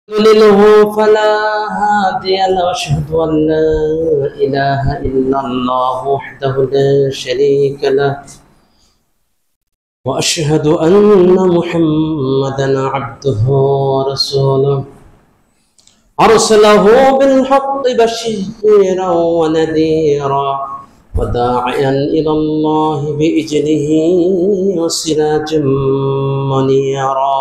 يضلله فلا هادي له واشهد ان لا اله الا الله وحده لا شريك له واشهد ان محمدا عبده ورسوله ارسله بالحق بشيرا ونذيرا وداعيا الى الله باذنه وسراجا منيرا.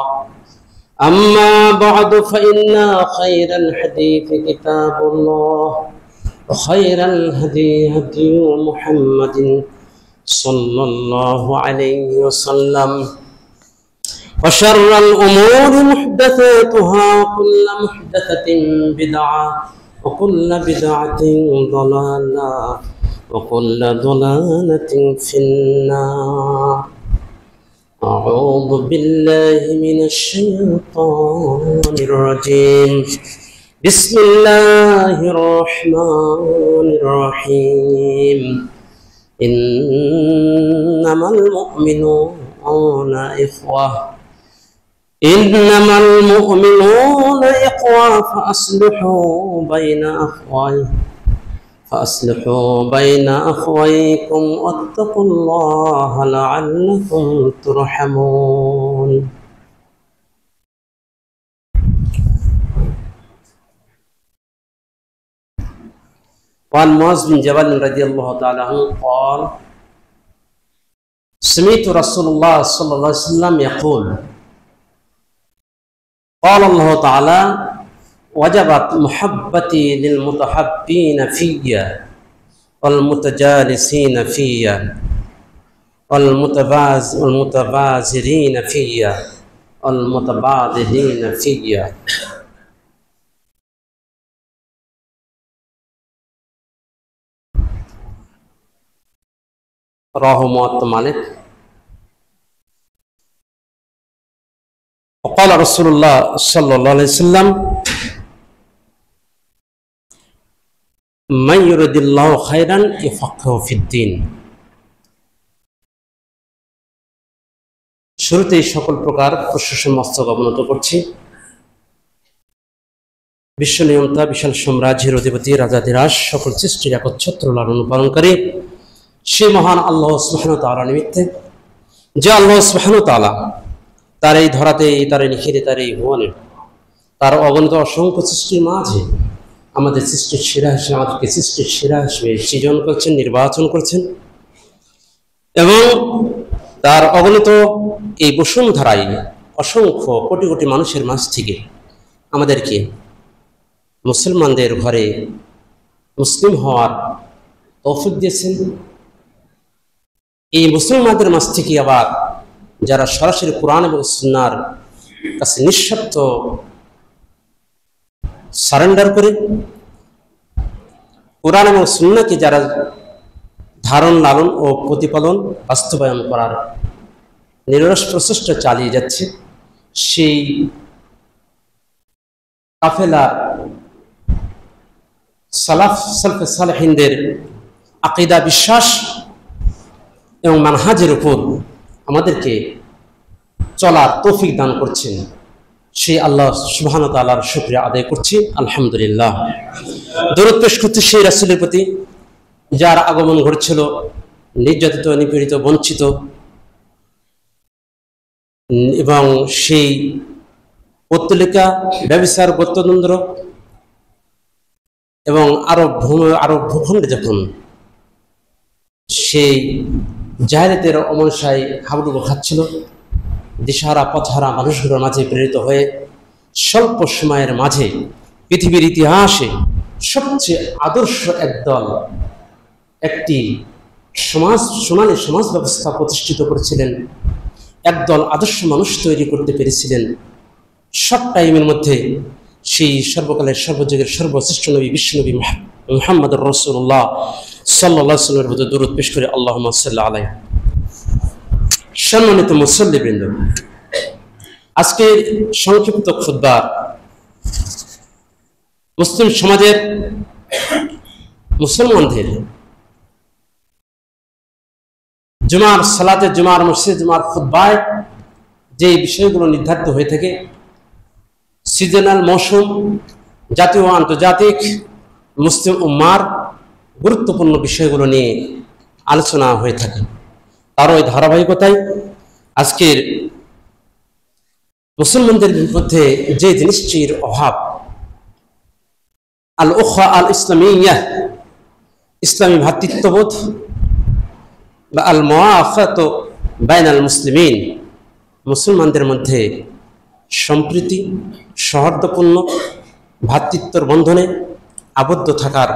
أما بعد فإن خير الحديث كتاب الله وخير الهدي هدي محمد صلى الله عليه وسلم وشر الأمور محدثاتها وكل محدثة بدعة وكل بدعة ضلالة وكل ضلالة في النار. أعوذ بالله من الشيطان الرجيم. بسم الله الرحمن الرحيم. إنما المؤمنون إخوة فأصلحوا بين أخويكم واتقوا الله لعلكم ترحمون. وعن معاذ بن جبل رضي الله تعالى عنه قال: سمعت رسول الله صلى الله عليه وسلم يقول: قال الله تعالى: وجبت محبتي للمتحبين فيا والمتجالسين فيا والمتبازرين فيا والمتبادلين فيا. رواه موطأ مالك. وقال رسول الله صلى الله عليه وسلم: من يرد الله خيرا يفقهه في الدين. শুরুতেই সকল প্রকার প্রশংসা মস্তক অবনত করছি বিশ্ব নিয়ন্তা বিশাল সাম্রাজ্যের অধিপতি রাজাধিরাজ সকল সৃষ্টির একচ্ছত্র লালন পালনকারী সে মহান আল্লাহ সুবহানাহু ওয়া তাআলা নিমিত্তে, যে আল্লাহ সুবহানাহু ওয়া তাআলা তার এই ধরাতে, তার এই নিখিলে, তার এই ভুবনে, তার অগণিত অসংখ্য সৃষ্টির মাঝে আমাদের সৃষ্টির সেরা হিসেবে, আমাদেরকে সৃষ্টির সেরা হিসেবে সৃজন করছেন, নির্বাচন করছেন এবং তার অগণিত এই বসুন্ধরায় অসংখ্য কোটি কোটি মানুষের মাঝ থেকে আমাদেরকে মুসলমানদের ঘরে মুসলিম হওয়ার তৌফিক দিয়েছেন। এই মুসলমানদের মাঝ থেকে আবার যারা সরাসরি কোরআন এবং সুন্নাহর কাছে নিঃস্বার্থ সারেন্ডার করে কোরআন এবং সুন্নাহকে যারা ধারণ, লালন ও প্রতিপালন, বাস্তবায়ন করার নিরলস প্রচেষ্টা চালিয়ে যাচ্ছে, সেই কাফেলা সালফে সালেহিনদের আকীদা, বিশ্বাস এবং মানহাজের উপর আমাদেরকে চলার তৌফিক দান করছেন। সেই আল্লাহ সুবহানাহু ওয়া তাআলার শুকরিয়া আদায় করছি, আলহামদুলিল্লাহ। দরুদ পেশ করছি সেই রাসূলের প্রতি যার আগমন ঘটেছিল নির্যাতিত, নিপীড়িত, বঞ্চিত এবং সেই পত্তলিকা, ব্যভিচার, গত্যতন্ত্র এবং আরব ভূখণ্ডে যখন সেই জাহেলিয়াতের অমনসায় হাবুডুবু খাচ্ছিল, দিশাহারা পথহারা মানুষগুলোর মাঝে প্রেরিত হয়ে স্বল্প সময়ের মাঝে পৃথিবীর ইতিহাসে সবচেয়ে আদর্শ একদল, একটি সোনালী সমাজ ব্যবস্থা প্রতিষ্ঠিত করেছিলেন, একদল আদর্শ মানুষ তৈরি করতে পেরেছিলেন। সব টাইমের মধ্যে সেই সর্বকালের, সর্বযুগের সর্বশ্রেষ্ঠ নবী, বিশ্বনবী মুহাম্মদ রাসূলুল্লাহ সাল্লাল্লাহু আলাইহি ওয়াসাল্লামের প্রতি দরুদ পেশ করে আল্লাহুম্মা সাল্লি আলাইহি। সম্মানিত মুসল্লিবৃন্দ, আজকে সংক্ষিপ্ত খুতবা মুসলিম সমাজের, মুসলমানদের জুমার সালাতে, জুমার মসজিদ, জুমার খুতবায় যে বিষয়গুলো নির্ধারিত হয়ে থাকে সিজনাল মৌসুম, জাতীয় ও আন্তর্জাতিক মুসলিম উম্মার গুরুত্বপূর্ণ বিষয়গুলো নিয়ে আলোচনা হয়ে থাকে। তার ওই ধারাবাহিকতায় আজকের মুসলমানদের মধ্যে যে জিনিসটির অভাব, আল উখওয়া আল ইসলামিyyah, ইসলামী ভ্রাতৃত্ববোধ বা আল মুওয়াফাত বাইনাল মুসলিমিন, মুসলমানদের মধ্যে সম্প্রীতি, সৌহার্দ্যপূর্ণ ভ্রাতৃত্বর বন্ধনে আবদ্ধ থাকার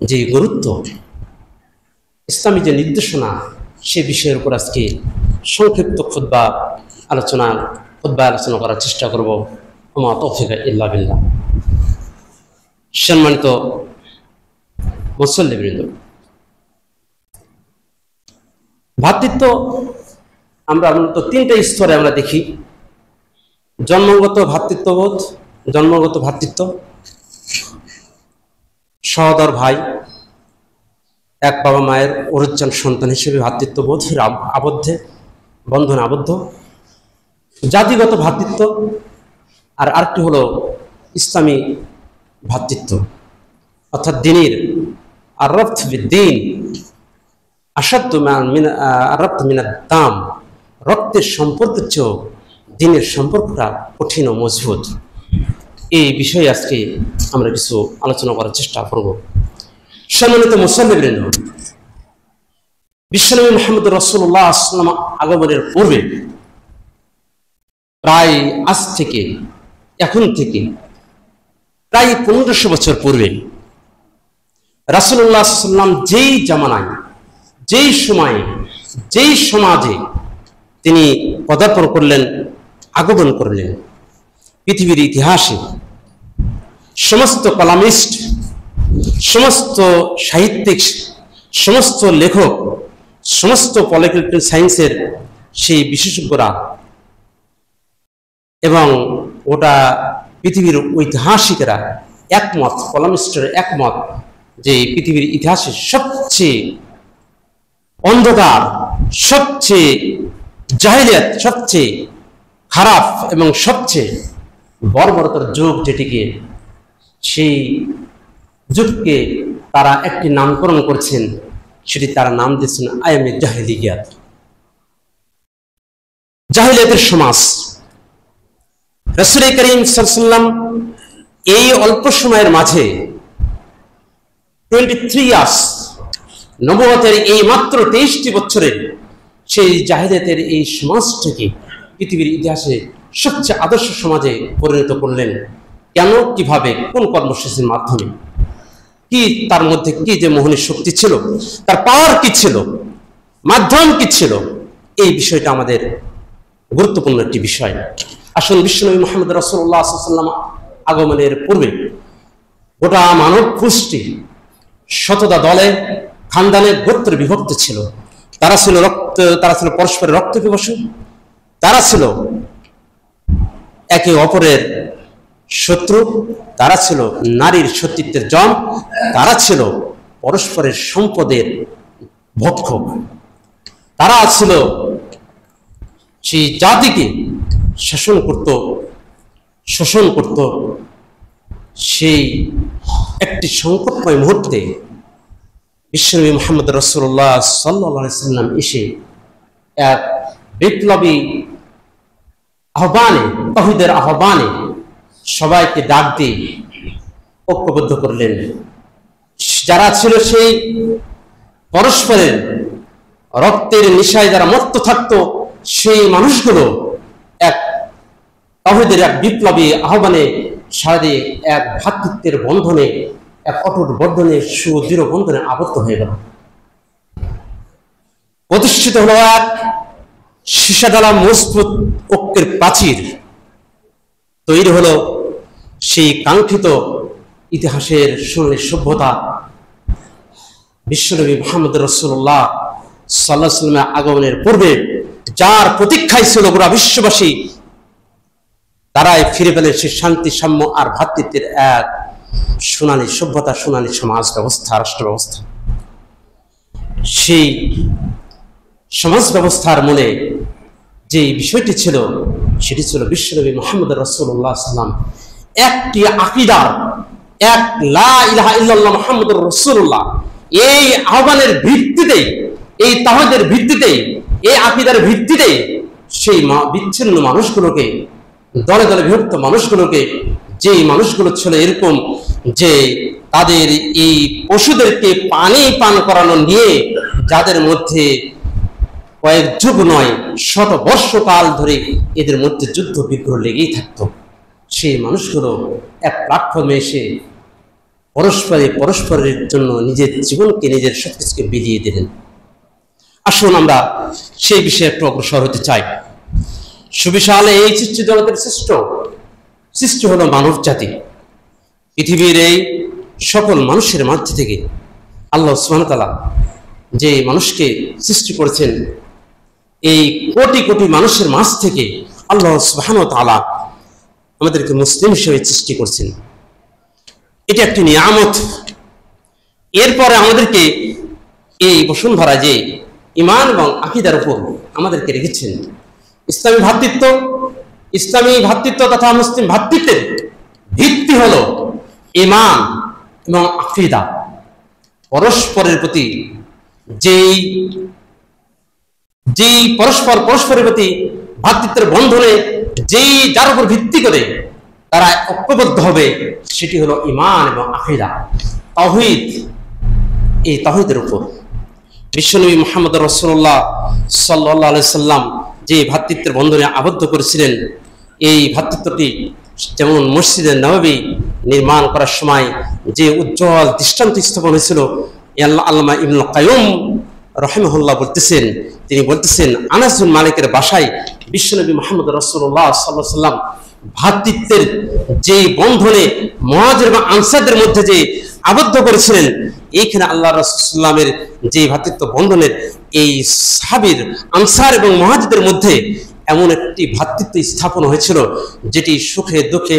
যে গুরুত্ব, ইসলামী যে নির্দেশনা, সে বিষয়ের উপর আজকে সংক্ষিপ্ত খুতবা আলোচনা করার চেষ্টা করব। ওমা তৌফিক ইল্লা বিল্লাহ। সম্মানিত মুসল্লিবৃন্দ, ভ্রাতৃত্ব আমরা মূলত তিনটা স্তরে আমরা দেখি। জন্মগত ভ্রাতৃত্ববোধ, জন্মগত ভ্রাতৃত্ব, সহোদর ভাই, এক বাবা মায়ের অরিজিনাল সন্তান হিসেবে ভ্রাতৃত্ববোধের বন্ধনে আবদ্ধ। জাতিগত ভ্রাতৃত্ব, আর আরেকটি হলো ইসলামী ভ্রাতৃত্ব, অর্থাৎ দিনের আররাবত বিদ্দীন আশাদ্দু আররাবত মিনাদ দাম, রক্তের সম্পর্কের চেয়েও দিনের সম্পর্কটা কঠিন ও মজবুত। এই বিষয়ে আজকে আমরা কিছু আলোচনা করার চেষ্টা করব। সম্মানিত মুসল্লিবৃন্দ, বিশ্বনবী মুহাম্মদ রাসূলুল্লাহ সাল্লাল্লাহু আলাইহি ওয়াসাল্লাম আগমনের পূর্বে প্রায় এখন থেকে প্রায় 1500 বছর পূর্বে রাসূলুল্লাহ সাল্লাল্লাহু আলাইহি ওয়াসাল্লাম যেই জামানায়, যেই সময়ে, যেই সমাজে তিনি পদার্পণ করলেন, আগমন করলেন, পৃথিবীর ইতিহাসে সমস্ত কলামিস্ট, সমস্ত সাহিত্যিক, সমস্ত লেখক, সমস্ত পলিটিক্যাল সায়েন্সের সেই বিশেষজ্ঞরা এবং ওটা পৃথিবীর ঐতিহাসিকেরা একমত, কলামিস্টের একমত যে পৃথিবীর ইতিহাসে সবচেয়ে অন্ধকার, সবচেয়ে জাহেলিয়াত, সবচেয়ে খারাপ এবং সবচেয়ে বর্বরতার যুগ যেটিকে, সেই যুগকে তারা একটি নামকরণ করছেন, সেটি তারা নাম দিয়েছেন আয়ামে জাহেলিয়াত, জাহেলিয়াতের সমাজ। রাসূল করিম সাল্লাল্লাহু আলাইহি ওয়াসাল্লাম এই অল্প সময়ের মাঝে 23 ইয়ার্স, নবুয়তের এই মাত্র 23টি বছরে সেই জাহেলিয়াতের এই সমাজটিকে পৃথিবীর ইতিহাসে সবচেয়ে আদর্শ সমাজে পরিণত করলেন। কেন, কিভাবে, কোন কর্মসূচির মাধ্যমে, কি তার মধ্যে কি যে মোহনী শক্তি ছিল, তার পাওয়ার কি ছিল, মাধ্যম কি ছিল, এই বিষয়টা আমাদের গুরুত্বপূর্ণ একটি বিষয়। আসলে বিশ্বনবী মুহাম্মদ রাসূলুল্লাহ সাল্লাল্লাহু আলাইহি ওয়াসাল্লাম আগমনের পূর্বে গোটা মানব গোষ্ঠী শতদা দলে, খানদানে, গোত্রে বিভক্ত ছিল। তারা ছিল পরস্পরের রক্ত পিপাসু, তারা ছিল একে অপরের শত্রু, তারা ছিল নারীর সতীত্বের জম, তারা ছিল পরস্পরের সম্পদের ভক্ষক, তারা ছিল সেই জাতিকে শোষণ করত। সেই একটি সংকটময় মুহূর্তে বিশ্বনবী মুহাম্মদ রাসূলুল্লাহ সাল্লাল্লাহু আলাইহি ওয়াসাল্লাম এসে এক বিপ্লবী আহ্বানে, তাওহীদের আহ্বানে সবাইকে ডাক দিয়ে ঐক্যবদ্ধ করলেন। যারা ছিল সেই পরস্পরের রক্তের নেশায় যারা মত্ত থাকতো, সেই মানুষগুলো এক তাওহীদের এক বিপ্লবী আহ্বানে সাড়া দিয়ে এক ভ্রাতৃত্বের বন্ধনে, এক অটুট বন্ধনে, সুদৃঢ় বন্ধনে আবদ্ধ হয়ে গেল। প্রতিষ্ঠিত হলো এক সীসাডালা মজবুত ঐক্যের প্রাচীর, তৈরি হলো সেই কাঙ্ক্ষিত ইতিহাসের সোনালী সভ্যতা। বিশ্বনবী মুহাম্মদ রাসূলুল্লাহ সাল্লাল্লাহু আলাইহি ওয়াসাল্লামের আগমনের পূর্বে যার প্রতীক্ষায় ছিল গোটা বিশ্ববাসী, তারাই ফিরে পেলেন সেই শান্তি, সাম্য আর ভ্রাতৃত্বের এক সোনালী সভ্যতা, সোনালী সমাজ ব্যবস্থা, রাষ্ট্র ব্যবস্থা। সেই সমাজ ব্যবস্থার মূলে যে বিষয়টি ছিল, সেটি ছিল বিশ্বনবী মুহাম্মদ রাসূলুল্লাহ সাল্লাল্লাহু আলাইহি ওয়াসাল্লাম একটি আকীদার, এক লা ইলাহা ইল্লাল্লাহ মুহাম্মাদুর রাসূলুল্লাহ, এই আহ্বানের ভিত্তিতে, এই তাওহীদের ভিত্তিতে, এই আকীদার ভিত্তিতে সেই বিচ্ছিন্ন মানুষগুলোকে, দলে দলে বিভক্ত মানুষগুলোকে, যেই মানুষগুলো ছিল এরকম যে তাদের এই পশুদেরকে পানি পান করানো নিয়ে যাদের মধ্যে কয়েক যুগ নয় শত বর্ষকাল ধরে এদের মধ্যে যুদ্ধ বিগ্রহ লেগেই থাকতো, সেই মানুষগুলো এক প্ল্যাটফর্মে এসে পরস্পরের জন্য নিজের জীবনকে, নিজের সবকিছুকে বিলিয়ে দিলেন। আসুন আমরা সেই বিষয়ে একটু অগ্রসর হতে চাই। সুবিশাল এই সৃষ্টি জগতের সৃষ্টি হলো মানব জাতি। পৃথিবীর এই সকল মানুষের মধ্যে থেকে আল্লাহ সুবহানাহু ওয়া তাআলা যে মানুষকে সৃষ্টি করেছেন, এই কোটি কোটি মানুষের মাঝ থেকে আল্লাহ সুবহানাহু ওয়া তাআলা আমাদেরকে মুসলিম হিসেবে সৃষ্টি করছেন। এটা একটি নিয়ামত। এরপরে আমাদেরকে এই বসুন্ধরা যে ঈমান এবং আকীদার উপর আমাদেরকে রেখেছেন। ইসলামী ভ্রাতৃত্ব তথা মুসলিম ভ্রাতৃত্বের ভিত্তি হলো ঈমান এবং আকীদা। পরস্পরের প্রতি যেই পরস্পরের প্রতি ভ্রাতৃত্বের বন্ধনে যার উপর ভিত্তি করে তারা ঐক্যবদ্ধ হবে সেটি হলো ঈমান এবং আকীদা, তাওহীদ। এই তাওহীদের উপর বিশ্বনবী মুহাম্মদ রাসূলুল্লাহ সাল্লাল্লাহু আলাইহি সাল্লাম যে ভ্রাতৃত্বের বন্ধনে আবদ্ধ করেছিলেন, এই ভ্রাতৃত্বটি যেমন মসজিদে নববী নির্মাণ করার সময় যে উজ্জ্বল দৃষ্টান্ত স্থাপন হয়েছিল, আল্লামা ইবনুল কাইয়্যুম রাহিমাহুল্লাহ তিনি বলতেছেন আনাস বিন মালিকের বাসায় বিশ্বনবী মুহাম্মদ রাসূলুল্লাহ সাল্লাল্লাহু আলাইহি সাল্লাম ভ্রাতৃত্বের যে বন্ধনে মুহাজির এবং আনসারদের মধ্যে যে আবদ্ধ করেছিলেন, এইখানে আল্লাহ রাসূল সাল্লামের যে ভ্রাতৃত্ব বন্ধনের এই সাহাবীর, আনসার এবং মুহাজিরদের মধ্যে এমন একটি ভ্রাতৃত্ব স্থাপন হয়েছিল যেটি সুখে দুঃখে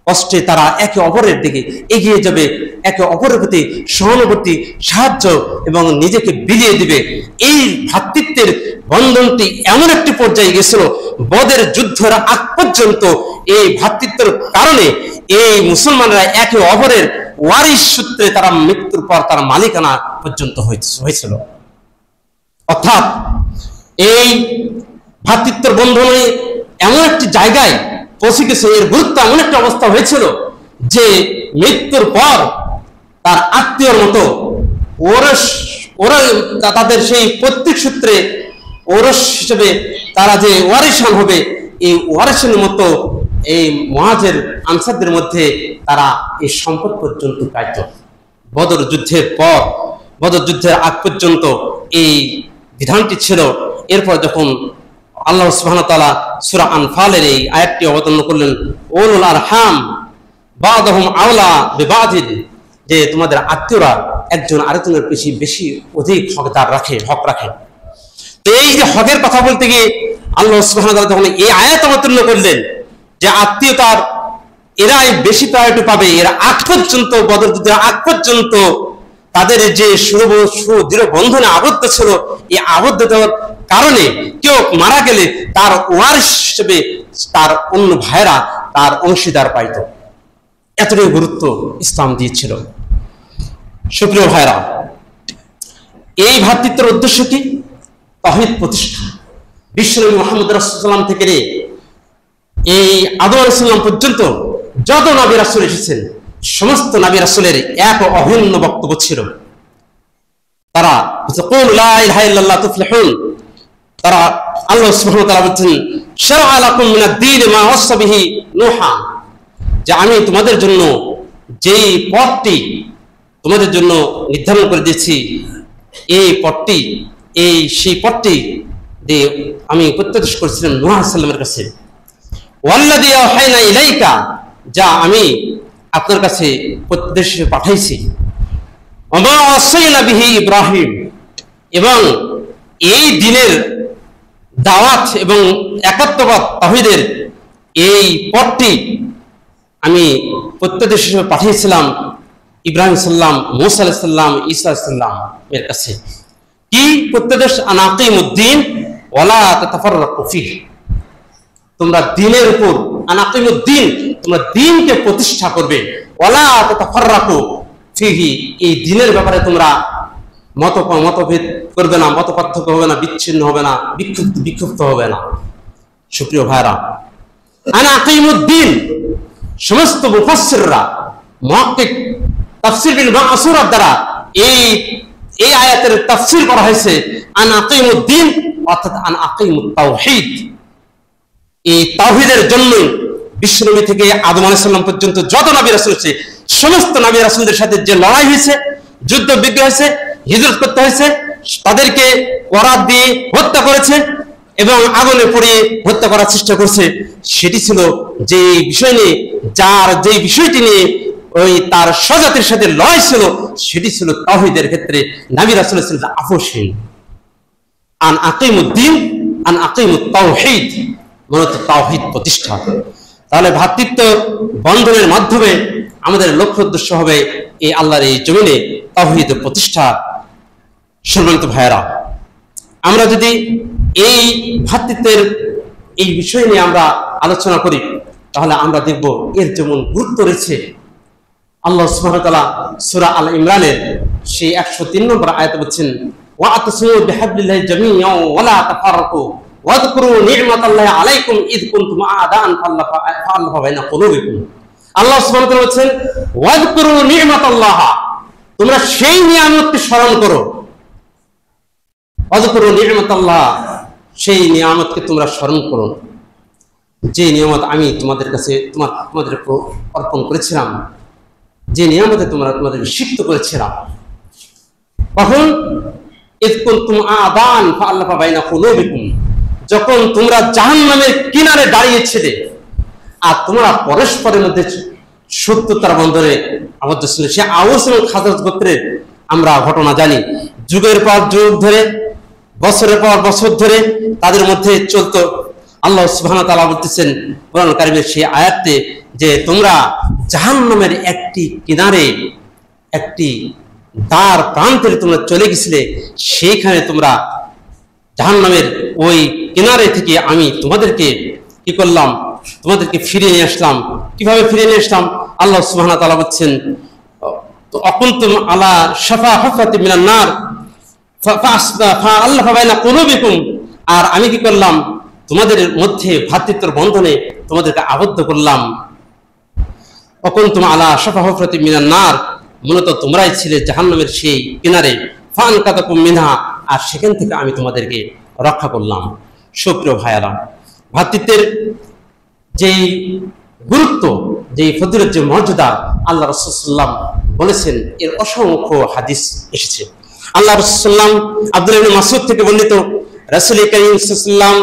কষ্টে তারা একে অপরের দিকে এগিয়ে যাবে, একে অপরের প্রতি সহানুভূতি, সাহায্য এবং নিজেকে বিলিয়ে দিবে। এই ভ্রাতৃত্বের বন্ধনটি এমন একটি পর্যায়ে গেছিল, বদরের যুদ্ধের আগ পর্যন্ত এই ভ্রাতৃত্বের কারণে এই মুসলমানরা একে অপরের ওয়ারিশ সূত্রে তারা মৃত্যুর পর তার মালিকানা পর্যন্ত হয়েছিল। অর্থাৎ এই ভ্রাতৃত্বের বন্ধনে এমন একটি জায়গায় পৌঁছে গেছে, এর গুরুত্ব এমন একটা অবস্থা হয়েছিল যে মৃত্যুর পর তার আত্মীয়র মতো ওরা তাদের সেই পৈতৃক সূত্রে ওরস হিসেবে তারা যে ওয়ারিশান হবে, এই ওয়ারিশানের মতো এই মুহাজির আনসারদের মধ্যে তারা এই সম্পদ পর্যন্ত পাইত। বদর যুদ্ধের পর, বদর যুদ্ধের আগ পর্যন্ত এই বিধানটি ছিল। এরপর যখন আল্লাহ সুবহানাহু ওয়া তাআলা সূরা আনফালের এই আয়াতটি অবতীর্ণ করলেন, উলুল আরহাম বা'দুহুম আওলা বিবা'দিন, যে তোমাদের আত্মীয়রা একজন আরেকজনের বেশি অধিক হক রাখে। তো এই যে হকের কথা বলতে গিয়ে আল্লাহ সুবহানাহু ওয়া তাআলা যখন এই আয়াত অবতীর্ণ করলেন যে আত্মীয়তার এরাই বেশি প্রায়োরিটি পাবে, এরা আগ পর্যন্ত, বদর যুদ্ধের আগ পর্যন্ত তাদের যে সুদৃঢ় বন্ধনে আবদ্ধ ছিল, এই আবদ্ধতার কারণে কেউ মারা গেলে তার ওয়ারিশ হিসেবে তার অন্য ভাইরা তার অংশীদার পাইত। এতটাই গুরুত্ব ইসলাম দিয়েছিল। সুপ্রিয় ভাইরা, এই ভ্রাতৃত্বের উদ্দেশ্য কি? তাওহীদ প্রতিষ্ঠা। বিশ্বনবী মুহাম্মদ রাসূলুল্লাহ সাল্লাল্লাহু আলাইহি ওয়াসাল্লাম থেকে এই আদম আলাইহিস সালাম পর্যন্ত যত নবী রাসূল এসেছেন, সমস্ত নবী রাসূলের এক অভিন্ন বক্তব্য ছিল। তারা কুলু লা ইলাহা ইল্লাল্লাহ তুফলিহুন, তারা আল্লাহ সুবহানাহু ওয়া তাআলা বলেন শারআ লাকুম মিনাদ-দীন মা ওয়াসা বিহি নূহা, যে আমি তোমাদের জন্য যেই পথটি তোমাদের জন্য নির্ধারণ করে দিয়েছি, সেই পথটি দিয়ে আমি প্রত্যাদেশ করেছিলাম নূহ আলাইহিস সালামের কাছে। ওয়াল্লাযী আওহাইনা ইলাইকা, যা আমি আপনার কাছে প্রত্যাদেশ পাঠাইছি। ওয়া ওয়াসাইনা বিহি ইব্রাহিম, এবং এই দ্বীনের দাওয়াত এবং একাত্মবাদ তাওহীদের এই পথটি আমি প্রত্যাদেশ হিসেবে পাঠিয়েছিলাম ইব্রাহিম সাল্লাম, মূসা আলাইহিস সালাম, ঈসা আলাইহিস সালাম এর কাছে। কি প্রত্যাদেশ? আনাকিমুদ্দিন ওয়ালা তাতাফাররাকু ফিহি, তোমরা দ্বীনের উপর, আনাকিমুদ্দিন তোমরা দ্বীনকে প্রতিষ্ঠা করবে, ওয়ালা তাতাফাররাকু ফিহি, এই দ্বীনের ব্যাপারে তোমরা মতভেদ করবে না, মত পার্থক্য হবে না, বিচ্ছিন্ন হবে না, বিক্ষুব্ধ হবে না। সুপ্রিয় ভাইরা, আনা আকিমুদ্দিন, সমস্ত মুফাসসিররা মুহাক্কিক তাফসীর বিল মাসুরার দ্বারা এই আয়াতের তাফসীর করা হয়েছে আন আকিমুদ্দিন, অর্থাৎ আন আকিমুত তাওহীদ। এই তাওহীদের জন্য বিশ্বনবী থেকে আদম আলাইহিস সালাম পর্যন্ত যত নবী রাসূল আছে, সমস্ত নবী রাসূলদের সাথে যে লড়াই হয়েছে, যুদ্ধ বিগ্রহ হয়েছে, হিজরত করতে হয়েছে, তাদেরকে করাত দিয়ে হত্যা করেছে এবং আগুনে পুড়িয়ে হত্যা করার চেষ্টা করছে, সেটি ছিল যে বিষয় নিয়ে, যে বিষয়টি নিয়ে ওই তার স্বজাতির সাথে লড়াই ছিল, সেটি ছিল তাওহীদের ক্ষেত্রে নবী রাসূলের ছিল আপোষহীন। আন আকিমুদ্দিন, আন আকিমুত তাওহীদ, মূলত তাওহীদ প্রতিষ্ঠা। তাহলে ভ্রাতৃত্ব বন্ধনের মাধ্যমে আমাদের লক্ষ্য উদ্দেশ্য হবে এই আল্লাহর এই জমিনে তাওহীদ প্রতিষ্ঠা। সম্মানিত ভাইয়েরা, আমরা যদি এই ভ্রাতৃত্বের এই বিষয় নিয়ে আমরা আলোচনা করি, তাহলে আমরা দেখব এর যেমন গুরুত্ব রয়েছে। আল্লাহ সুবহানাহু ওয়া তাআলা সূরা আল ইমরানের সেই 103 নম্বর আয়াতে বলছেন, ওয়া'তাসিমু বিহাবলিল্লাহি জামিআন ওয়া লা তাফাররাকু ওয়াযকুরু নি'মাতাল্লাহি আলাইকুম ইয কুনতুম আ'দাআন ফাআল্লাফা বাইনা কুলুবিকুম। আল্লাহ সুবহানাহু ওয়া তাআলা বলছেন, ওয়াযকুরু নি'মাতাল্লাহ, তোমরা সেই নিয়ামতকে স্মরণ করো। ওয়াযকুরু নি'মাতাল্লাহ, সেই নিয়ামতকে তোমরা স্মরণ করো, যে নিয়ামত আমি তোমাদের কাছে তোমাদের অর্পণ করেছিলাম, যে নিয়ামতে তোমাদের সিক্ত করেছিলাম। কখন? ইয কুনতুম আ'দাআন ফাআল্লাফা বাইনা কুলুবিকুম, যখন তোমরা জাহান্নামের কিনারে দাঁড়িয়েছিলে আর তোমরা পরস্পরের মধ্যে শত্রুতার বন্ধনে আবদ্ধ ছিল। সে আউস এবং খাজরাজ গোত্রের আমরা ঘটনা জানি। যুগের পর যুগ ধরে, বছরের পর বছর ধরে তাদের মধ্যে চলতো। আল্লাহ সুবহানাহু ওয়া তাআলা বলতেছেন কোরআন কারীমের সেই আয়াতে যে তোমরা জাহান্নামের একটি কিনারে, একটি দ্বার প্রান্তে তোমরা চলে গেছিলে, সেইখানে তোমরা জাহান্নামের ওই কিনারে থেকে আমি তোমাদেরকে কি করলাম? তোমাদেরকে ফিরিয়ে নিয়ে আসলাম। কিভাবে ফিরিয়ে নিয়ে আসলাম? আল্লাহ সুবহানাহু ওয়া তাআলা বলছেন, অকুনতুম আলা শাফা হুফরাতিন মিনান নার ফাআল্লাফা বাইনা কুলুবিকুম, আর আমি কি করলাম? তোমাদের মধ্যে ভ্রাতৃত্বের বন্ধনে তোমাদেরকে আবদ্ধ করলাম। অকুনতুম আলা শাফা হুফরাতিন মিনান নার, মূলত তোমরাই ছিলে জাহান্নামের সেই কিনারে, ফাআনকাযাকুম মিনহা, আর সেখান থেকে আমি তোমাদেরকে রক্ষা করলাম। সুপ্রিয় ভাইয়েরা, ভ্রাতৃত্বের যেই গুরুত্ব, যেই ফজিলত, যে মর্যাদা আল্লাহ রাসূল সাল্লাল্লাহু আলাইহি ওয়াসাল্লাম বলেছেন, এর অসংখ্য হাদিস এসেছে। আল্লাহ রাসূল সাল্লাল্লাহু আলাইহি ওয়াসাল্লাম আব্দুল্লাহ ইবনে মাসউদ থেকে বর্ণিত, রাসূল কারীম সাল্লাল্লাহু আলাইহি ওয়াসাল্লাম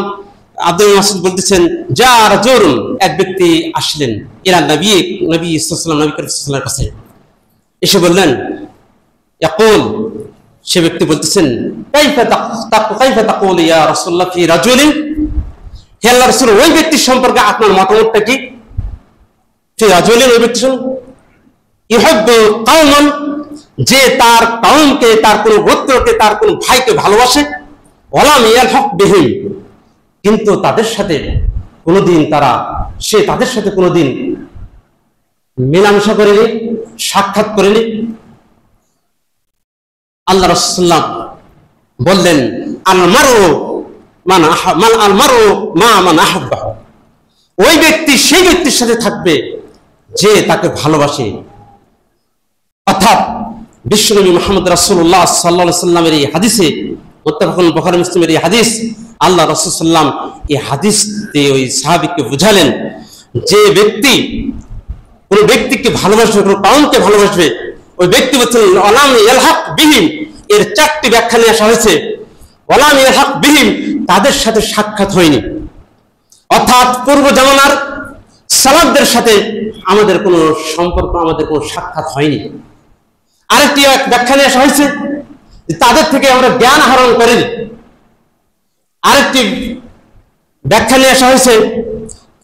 আব্দুল্লাহ ইবনে মাসউদ বলতেছেন, যা রাজুলুন, এক ব্যক্তি আসলেন, ইলা নবী সাল্লাল্লাহু আলাইহি ওয়াসাল্লাম, নবী করিম সাল্লাল্লাহু আলাইহি ওয়াসাল্লামের কাছে এসে বললেন, ইয়াকুল, সে ব্যক্তি বলতেছেন, কাইফা তাকুল ইয়া রাসূলুল্লাহ ফি রাজুলিন, হে আল্লাহর রাসূল, ওই ব্যক্তির সম্পর্কে আপনার মতামতটা কি? ফি রাজুলিন, ওই ব্যক্তি ইউহিব্বু কওমান, যে তার কওমকে, তার কোন গোত্রকে, তার কোন ভাইকে ভালোবাসে, ওয়ালাম ইয়ালহাক বিহিম, কিন্তু তাদের সাথে কোনোদিন তাদের সাথে কোনোদিন মেলামেশা করেনি, সাক্ষাৎ করেনি। আল্লাহ রাসূলুল্লাহ বললেন, আল মারউ মা মান আহাব্বাহু, ওই ব্যক্তি সেই ব্যক্তির সাথে থাকবে যে তাকে ভালোবাসে। অর্থাৎ বিশ্বনবী মুহাম্মদ রাসূলুল্লাহ সাল্লাল্লাহু আলাইহি ওয়াসাল্লামের এই হাদিসে, মুত্তাফাকুন বুখারী মুসলিমের এই হাদিস, আল্লাহ রাসূল সাল্লাল্লাহু আলাইহি ওয়াসাল্লাম এই হাদিস দিয়ে ওই সাহাবীকে বুঝালেন যে ব্যক্তি কোন ব্যক্তিকে ভালোবাসবে, কোন কওমকে ভালোবাসবে, ওই ব্যক্তি বলছেন ওয়ালাম ইয়ালহাক বিহিম, এর 4টি ব্যাখ্যা নিয়ে আসা হয়েছে। ওয়ালাম ইয়ালহাক বিহিম, তাদের সাথে সাক্ষাৎ হয়নি, অর্থাৎ পূর্ব জামানার সালাফদের সাথে আমাদের কোনো সম্পর্ক, আমাদের কোনো সাক্ষাৎ হয়নি। আরেকটি ব্যাখ্যা নিয়ে আসা হয়েছে যে তাদের থেকে আমরা জ্ঞান আহরণ করিনি। আরেকটি ব্যাখ্যা নিয়ে আসা হয়েছে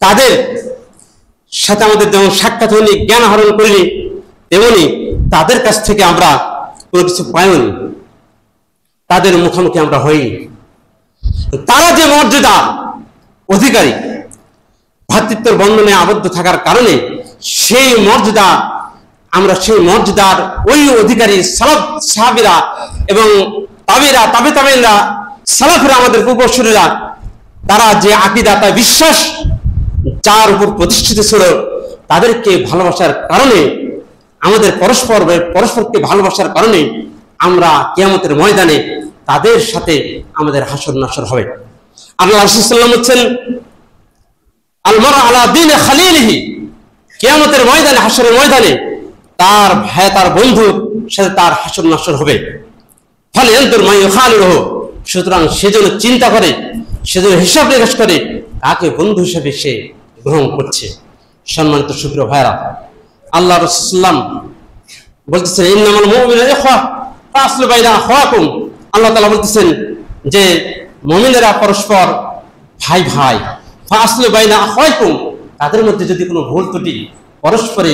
তাদের সাথে আমাদের যেমন সাক্ষাৎ হয়নি, জ্ঞান আহরণ করিনি, তেমনি তাদের কাছ থেকে আমরা কোনো কিছু পাইনি, তাদের মুখোমুখি আমরা হইনি। তারা যে মর্যাদা অধিকারী, ভ্রাতৃত্বের বন্ধনে আবদ্ধ থাকার কারণে সেই মর্যাদা, আমরা সেই মর্যাদার ওই অধিকারী সালাফ সাহাবীরা এবং তাবেরা তাবে তাবেইনরা সালাফেরা, আমাদের পূর্বসূরীরা, তারা যে আকীদা, তার বিশ্বাস যার উপর প্রতিষ্ঠিত ছিল, তাদেরকে ভালোবাসার কারণে, আমাদের পরস্পরকে ভালোবাসার কারণে আমরা কিয়ামতের ময়দানে তাদের সাথে আমাদের হাসর নাসর হবে। আল্লাহ রাসূল সাল্লাল্লাহু আলাইহি ওয়াসাল্লাম বলেছেন, আল মার'উ আলা দীনি খালিলিহি, কিয়ামতের ময়দানে, হাসরের ময়দানে তার ভাই, তার বন্ধুর সাথে তার হাসর নাসর হবে। ফলে ইয়ানদুর মা ইউখালিলুহু, সুতরাং সেজন্য চিন্তা করে, সেজন্য হিসাব নিকাশ করে তাকে বন্ধু হিসেবে সে গ্রহণ করছে। সম্মানিত সুপ্রিয় ভাইরা, আল্লাহ রাসূল সাল্লাল্লাহু আলাইহি ওয়াসাল্লাম বলতেছেন, ইন্নামাল মুমিনুনা ইখওয়া ফাসলু বাইনা আখওয়াকুম। আল্লাহ তাআলা বলতেছেন যে মুমিনেরা পরস্পর ভাই ভাই, ফাসলু বাইনা আখওয়াকুম, তাদের মধ্যে যদি কোনো ভুল ত্রুটি, পরস্পরে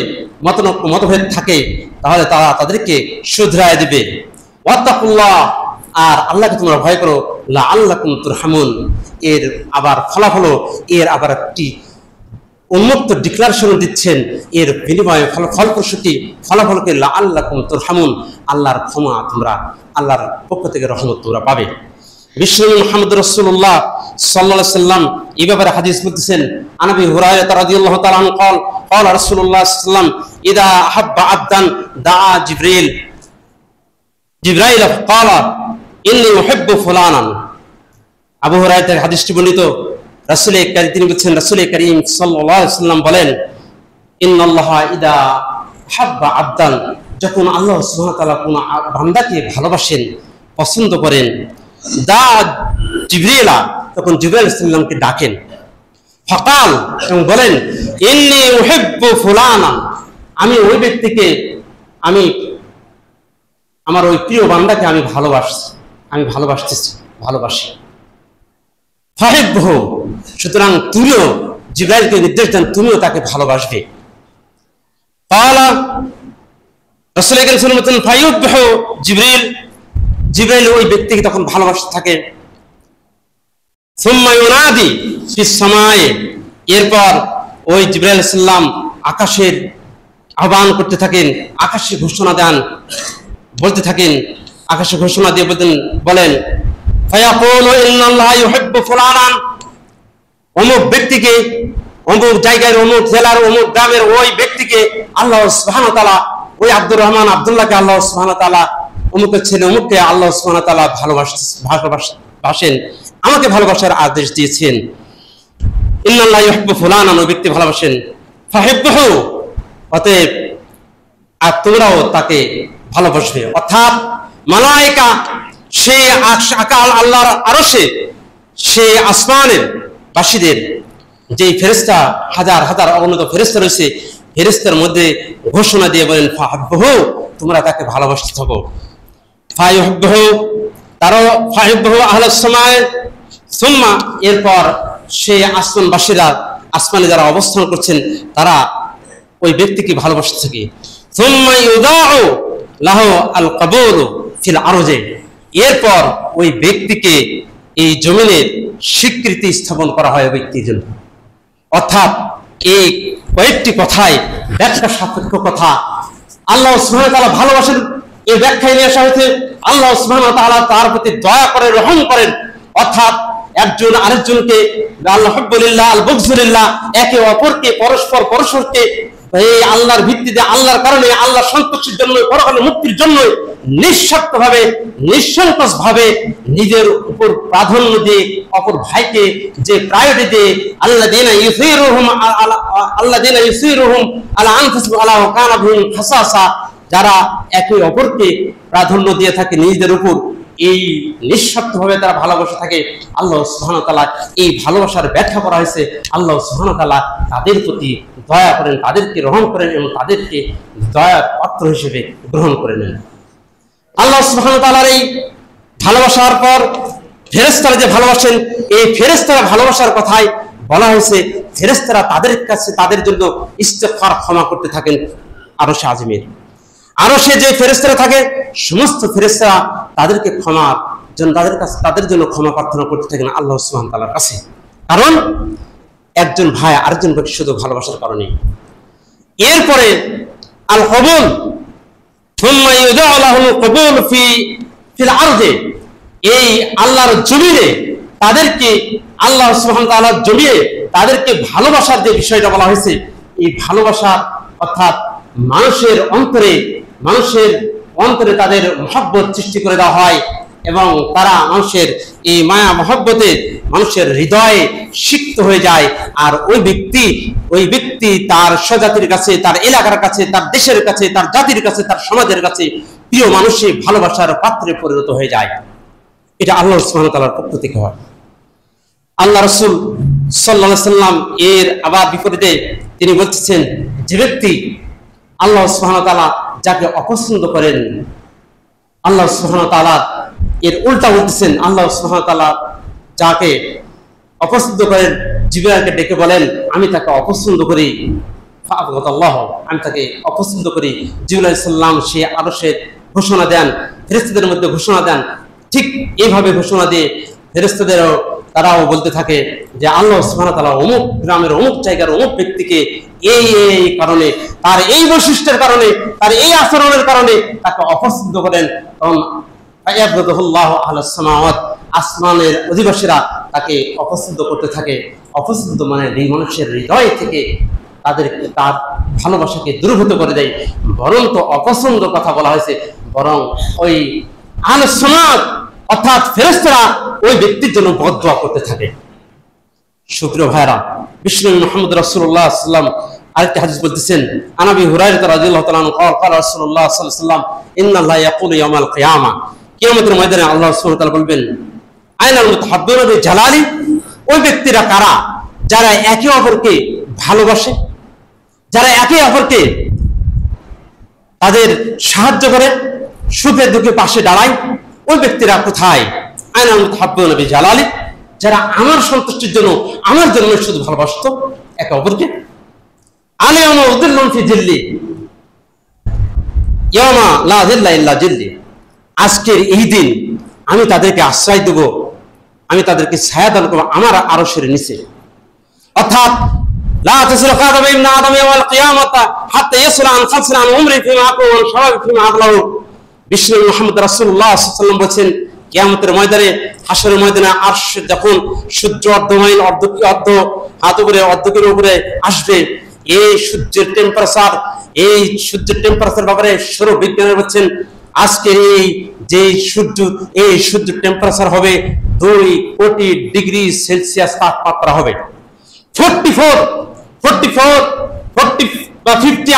মতভেদ থাকে, তাহলে তারা তাদেরকে শুধরায় দিবে। ওয়াত্তাকুল্লাহ, আর আল্লাহকে তোমরা ভয় করো, লাআল্লাকুম তুরহামুন। এর আবার ফলাফল, এর আবার একটি উন্মুক্ত ডিক্লারেশন দিচ্ছেন, এর বিনিময়ে ফলপ্রসূটি ফলাফলকে লাআল্লাকুম তুরহামুন, আল্লাহর ক্ষমা তোমরা, আল্লাহর পক্ষ থেকে রহমত তোমরা পাবে। বিশ্বনবী মুহাম্মদ রাসূলুল্লাহ সাল্লাল্লাহু আলাইহি ওয়াসাল্লাম এই ব্যাপারে হাদিস বলতেছেন, আনাবি হুরায়রা রাদিয়াল্লাহু তাআলা আনহু قال قال رسول الله صلى الله عليه وسلم اذا احب عبدا دعا جبريل قال اني احب فلانا। আবু হুরায়রা থেকে হাদিসটি বর্ণিত, তিনি বলছেন, রাসূল করিম সাল্লাল্লাহু আলাইহি ওয়াসাল্লাম বলেন, ইন্নাল্লাহা ইদা হাব্বা আবদান, যখন আল্লাহ সুবহানাহু ওয়া তাআলা কোন বান্দাকে ভালোবাসেন, পছন্দ করেন, দা জিবরিলা, তখন জিবরাইল আলাইহিস সালামকে ডাকেন, ফাকাল, এবং বলেন, ইন্নী উহিব্বু ফুলানা, আমি ওই ব্যক্তিকে, আমি আমার ওই প্রিয় বান্দাকে আমি ভালোবাসি। ফাহিব্বহু, সুতরাং তুমিও, জিবরাইলকে নির্দেশ দেন, তুমিও তাকে ভালোবাসবে। ক্বালা, রাসূল করিম সাল্লাল্লাহু আলাইহি ওয়াসাল্লাম ফায়ুহিব্বু জিবরাইল ওই ব্যক্তিকে তখন ভালোবাসতে থাকে। সুম্মা ইউনাদি ফিস সামায়ে, এরপর ওই জিবরাইল আলাইহিস সালাম আকাশের আহ্বান করতে থাকেন, আকাশে ঘোষণা দেন, বলতে থাকেন, আকাশে ঘোষণা দিয়ে বলেন, ফায়াকুলু ইন্নাল্লাহা ইউহিব্বু ফুলানান, অমুক ব্যক্তিকে, অমুক জায়গার, অমুক জেলার, অমুক গ্রামের ওই ব্যক্তিকে আল্লাহ সুবহানাহু ওয়া তাআলা, ওই আব্দুর রহমান আব্দুল্লাহকে আল্লাহ সুবহানাহু ওয়া তাআলা, অমুকের ছেলে অমুককে আল্লাহ সুবহানাহু ওয়া তাআলা ভালোবাসেন, আমাকে ভালোবাসার আদেশ দিয়েছেন। ইন্নাল্লাহা ইউহিব্বু ফুলানান, ওই ব্যক্তি ভালোবাসেন। ফাহিব্বুহু, অতএব আর তোমরাও তাকে ভালোবাসবে। অর্থাৎ মালায়েকা, সে আল্লাহর আরশে, সে আসমানের বাসীদের যে ফেরেশতা, হাজার হাজার অগণিত ফেরেশতা রয়েছে, ফেরেশতার মধ্যে ঘোষণা দিয়ে বলেন, ফাহিব্বুহু, তোমরা তাকে ভালোবাসতে থাকো। ফাহিব্বুহু আহলাস সামায়ে, সুম্মা, এরপর সে আসমানবাসীরা, আসমানে যারা অবস্থান করছেন, তারা ওই ব্যক্তিকে ভালোবাসতে থাকে। সুম্মা ইউদাউ লাহু আল কাবুল ফিল আরজে, এরপর ওই ব্যক্তিকে এই জমিনের স্বীকৃতি স্থাপন করা হয় ওই ব্যক্তির জন্য। অর্থাৎ এই কয়েকটি কথায় ব্যাখ্যা সাপেক্ষ কথা, আল্লাহ সুবহানাহু ওয়া তাআলা ভালোবাসেন, এই ব্যাখ্যায় নিয়ে আসা হয়েছে আল্লাহ সুবহানাহু ওয়া তাআলা তার প্রতি দয়া করেন, রহম করেন। অর্থাৎ একজন আরেকজনকে, আল্লাহ হুব্বুলিল্লাহ আল বুগযুলিল্লাহ, একে অপরকে পরস্পরকে এই আল্লাহর ভিত্তিতে, আল্লাহর কারণে, আল্লাহর সন্তুষ্টির জন্য, পরকালে মুক্তির জন্য নিঃস্বার্থভাবে, নিঃসংকোচভাবে নিজের উপর প্রাধান্য দিয়ে, অপর ভাইকে যে প্রায়োরিটি দিয়ে, আল্লাযীনা ইউসিরুহুম আলা আনফুসিহিম ওয়া লাউ কানা বিহিম খাসাসা, যারা একে অপরকে প্রাধান্য দিয়ে থাকে নিজেদের উপর, এই নিঃস্বার্থভাবে তারা ভালোবাসা থাকে। আল্লাহ সুবহানাহু ওয়া তাআলা এই ভালোবাসার ব্যাখ্যা করা হয়েছে, আল্লাহ সুবহানাহু ওয়া তাআলা তাদের প্রতি দয়া করেন, তাদেরকে রহম করেন এবং তাদেরকে দয়ার পাত্র হিসেবে গ্রহণ করে নেন। আল্লাহ সুবহানাহু ওয়া তাআলার এই ভালোবাসার পর ফেরেশতারা যে ভালোবাসেন, এই ফেরেশতারা ভালোবাসার কথাই বলা হয়েছে, ফেরেশতারা তাদের কাছে, তাদের জন্য ইস্তেগফার, ক্ষমা করতে থাকেন আরশে আজিমের। আরশে যে ফেরেশতারা থাকে, সমস্ত ফেরেশতারা তাদেরকে ক্ষমার জন্য, তাদের জন্য ক্ষমা প্রার্থনা করতে থাকেন আল্লাহ সুবহানাহু ওয়া তাআলার কাছে। কারণ একজন ভাই আরেকজন ভাইকে শুধু ভালোবাসার কারণে। এরপরে আল কবুল থুম্মা ইউদাউ লাহুল কবুল ফিল আরদে, এই আল্লাহর জমিনে তাদেরকে, আল্লাহ সুবহানাহু ওয়া তাআলার জমিনে তাদেরকে ভালোবাসার যে বিষয়টা বলা হয়েছে, এই ভালোবাসা অর্থাৎ মানুষের অন্তরে তাদের মহব্বত সৃষ্টি করে দেওয়া হয় এবং তারা মানুষের এই মায়া মহব্বতে মানুষের হৃদয়ে সিক্ত হয়ে যায়। আর ওই ব্যক্তি তার স্বজাতির কাছে, তার এলাকার কাছে, তার দেশের কাছে, তার জাতির কাছে, তার সমাজের কাছে প্রিয় মানুষের ভালোবাসার পাত্রে পরিণত হয়ে যায়। এটা আল্লাহ সুবহানাহু ওয়া তাআলার পক্ষ থেকে হয়। আল্লাহ রাসূল সাল্লাল্লাহু আলাইহি সাল্লাম এর আবার বিপরীতে তিনি বলতেছেন, যে ব্যক্তি আল্লাহ সুবহানাহু ওয়া তাআলা যাকে অপছন্দ করেন, আল্লাহ সুবহানাহু ওয়া তাআলা এর উল্টা বলতেছেন, আল্লাহ সুবহানাহু ওয়া তাআলা যাকে অপছন্দ করেন জিবরাইলকে ডেকে বলেন আমি তাকে অপছন্দ করি, ফাআবগাদাল্লাহ, আমি তাকে অপছন্দ করি। জিবরাইল আলাইহিস সালাম সে আরশের ঘোষণা দেন, ফেরেশতাদের মধ্যে ঘোষণা দেন। ঠিক এইভাবে ঘোষণা দিয়ে ফেরেশতাদেরও তারাও বলতে থাকে যে আল্লাহ সুবহানাহু ওয়া তাআলা অমুক গ্রামের অমুক জায়গার অমুক ব্যক্তিকে এই কারণে, তার এই বৈশিষ্ট্যের কারণে, তার এই আচরণের কারণে তাকে অপছন্দ করেন। আসমানের অধিবাসীরা তাকে অপছন্দ করতে থাকে। অপছন্দ মানে এই মানুষের হৃদয় থেকে তার ভালোবাসাকে দূরীভূত করে দেয়। বরং তো অপছন্দ কথা বলা হয়েছে, বরং ওই আহলে সুন্নাত অর্থাৎ ফেরেশতারা ওই ব্যক্তির জন্য বদদোয়া করতে থাকে। সুপ্রিয় ভাইরা, বিশ্বনবী মুহাম্মদ রাসূলুল্লাহ সাল্লাল্লাহু আলাইহি ওয়াসাল্লাম আরেকটা হাদিস বলতেছেন, আনাবি হুরায়রা রাদিয়াল্লাহু তাআলা আনহু ক্বালা রাসূলুল্লাহ সাল্লাল্লাহু আলাইহি ওয়াসাল্লাম ইন্নাল্লাহ ইয়াকুলু ইয়াওমাল কিয়ামা, কিয়ামতের ময়দানে আল্লাহ সুবহানাহু ওয়া তাআলা বলবেন, আইনাল মুতাহাব্বিরুনা বিজালালি, ওই ব্যক্তিরা কারা যারা একে অপরকে ভালোবাসে, যারা একে অপরকে তাদের সাহায্য করে, সুখে দুঃখে পাশে দাঁড়ায়, ওই ব্যক্তিরা কোথায়? আইনাল মুতাহাব্বিরুনা বিজালালি, যারা আমার সন্তুষ্টির জন্য আমার জন্য শুধু ভালোবাসত একে অপরকে। আলিয়ামা উযিল্লুন ফি যিল্লি ইয়ামা লা যিল্লা ইল্লা যিল্লি, আজকের এই দিন আমি তাদেরকে আশ্রয় দেব, আমি তাদেরকে ছায়া দান করব আমার আরশের নিচে। অর্থাৎ লা তাসিলু কাদাম ইবনে আদম ইয়াওমাল কিয়ামাতা হাত্তা ইয়াসলা আন খামসিন আন উমরি ফিমা আকুল ওয়া শাবাব ফিমা আবলাহু। বিশ্বনবী মুহাম্মদ রাসূলুল্লাহ সাল্লাল্লাহু আলাইহি ওয়াসাল্লাম বলেন, কিয়ামতের ময়দানে, হাসরের ময়দানে আরশ যখন সূর্য অর্ধমাইল হাত উপরে অর্ধেকের উপরে আসবে, এই সূর্যের টেম্পারেচার ব্যাপারে সৌর বিজ্ঞানী বলছেন আজকে এই সূর্য টেম্পারেচার হবে 2 কোটি ডিগ্রি সেলসিয়াস তাপমাত্রা হবে। 50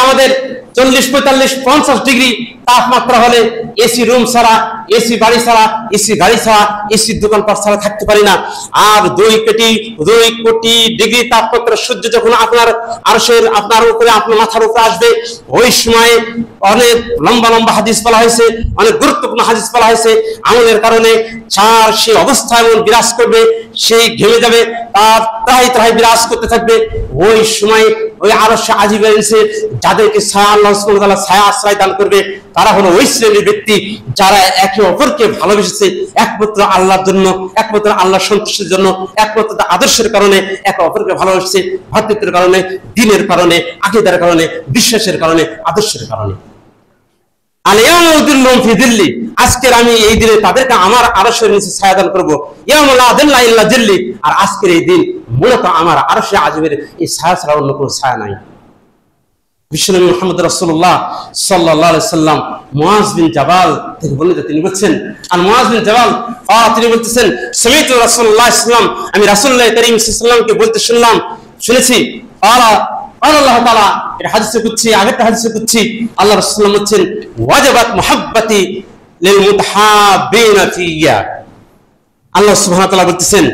আমাদের 40, 45, 50 ডিগ্রি তাপমাত্রা হলে এসি রুম ছাড়া, এসি বাড়ি ছাড়া, এসি গাড়ি ছাড়া, এসি দোকানপাট ছাড়া থাকতে পারি না। আর 2 কোটি ডিগ্রি তাপমাত্রা সূর্য যখন আপনার আরশের আপনার উপরে, আপনার মাথার উপরে আসবে, ওই সময় অনেক লম্বা লম্বা হাদিস বলা হয়েছে, অনেক গুরুত্বপূর্ণ হাদিস বলা হয়েছে। আমলের কারণে সেই অবস্থায় এমন বিরাজ করবে, সেই ঘেমে যাবে, তার ত্রাহি বিরাজ করতে থাকবে। ওই সময় ওই আরশে আজিমের নিচে যাদেরকে আল্লাহ সুবহানাহু ওয়া তাআলা ছায়া আশ্রয় দান করবে, তারা হলো ওই শ্রেণীর ব্যক্তি যারা একে অপরকে ভালোবেসেছে একমাত্র আল্লাহর জন্য, একমাত্র আল্লাহর সন্তুষ্টির জন্য, একমাত্র আদর্শের কারণে একে অপরকে ভালোবেসেছে, ভ্রাতৃত্বের কারণে, দ্বীনের কারণে, আকীদার কারণে, বিশ্বাসের কারণে, আদর্শের কারণে। আলিয়ামা উযিল্লুন ফি যিল্লি, আজকের আমি এই দিনে তাদেরকে আমার আরশের নিচে ছায়া দান করব। ইয়াউমা লা যিল্লা ইল্লা যিল্লি, আর আজকের এই দিন মূলত আমার আরশে আজিমের এই ছায়া ছাড়া অন্য কোনো ছায়া নাই। বিশ্বনবী মুহাম্মদ রাসূলুল্লাহ সাল্লাল্লাহু আলাইহি সাল্লাম মুআজ বিন জাবাল থেকে বর্ণিত, তিনি বলছেন, আর মুআজ বিন জাবাল তিনি বলতেছেন, সামিতু রাসূলুল্লাহ সাল্লাল্লাহু আলাইহি সাল্লাম, আমি রাসূলুল্লাহ কারীম সাল্লাল্লাহু আলাইহি সাল্লামকে বলতে শুনেছি, আল্লাহ তাআলা, এটা হাদিসে কুদসি, আগেরটা হাদিসে কুদসি, আল্লাহ রাসূল বলছেন, ওয়াজাবাত মুহাব্বতি লিল মুতাহাব্বিনা ফিয়া। আল্লাহ সুবহানাহু ওয়া তাআলা বলতেছেন,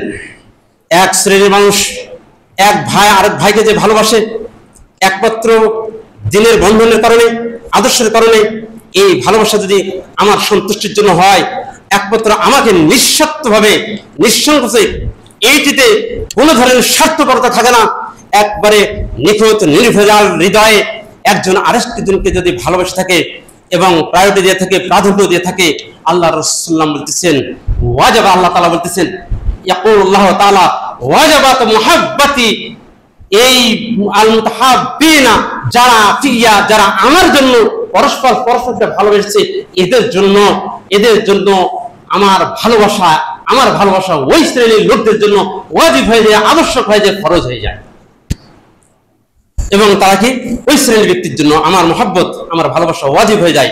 এক শ্রেণীর মানুষ এক ভাই আরেক ভাইকে যে ভালোবাসে একমাত্র দিনের বন্ধনের কারণে, আদর্শের কারণে, এই ভালোবাসা যদি আমার সন্তুষ্টির জন্য হয়, একমাত্র আমাকে নিঃস্বার্থভাবে, নিঃসংকোচে, এইটিতে কোনো ধরনের স্বার্থপরতা থাকে না, একবারে নিখুঁত নির্ভেজাল হৃদয়ে একজন আরেকজনকে যদি ভালোবেসে থাকে এবং প্রায়োরিটি দিয়ে থাকে, প্রাধান্য দিয়ে থাকে, আল্লাহ রাসূলুল্লাহ বলতেছেন, ওয়াজাবা, আল্লাহ তাআলা বলতেছেন, ইয়াকুলুল্লাহু তাআলা ওয়াজাবাত মুহাব্বতি এই আল মুতাহাব্বিনা যারা ফিয়া, যারা আমার জন্য পরস্পর পরস্পরকে ভালোবেসেছে, এদের জন্য আমার ভালোবাসা ওই শ্রেণীর লোকদের জন্য ওয়াজিব হয়ে যায়, আবশ্যক হয়ে যায়, ফরজ হয়ে যায়। এবং তারা কি ওই শ্রেণীর ব্যক্তির জন্য আমার মহব্বত, আমার ভালোবাসা ওয়াজিব হয়ে যায়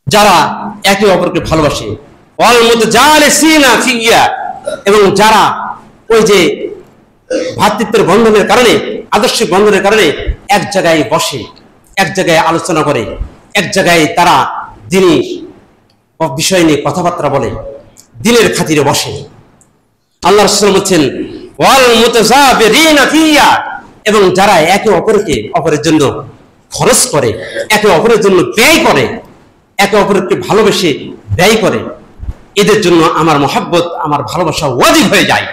যারা একে অপরকে ভালোবাসে। ওয়াল মুতাজালিসিনা ফিয়া, এবং যারা ওই যে ভ্রাতৃত্বের বন্ধনের কারণে, আদর্শিক বন্ধনের কারণে এক জায়গায় বসে, এক জায়গায় আলোচনা করে, এক জায়গায় তারা দিনের বিষয় নিয়ে কথাবার্তা বলে, দিনের খাতিরে বসে। আল্লাহ রাসূল বলছেন ওয়াল মুতাজাবিরিনা ফিয়া, এবং যারা একে অপরের জন্য খরচ করে, একে অপরের জন্য ব্যয় করে, একে অপরকে ভালোবেসে ব্যয় করে, এদের জন্য আমার মহব্বত, আমার ভালোবাসা ওয়াজিব হয়ে যায়।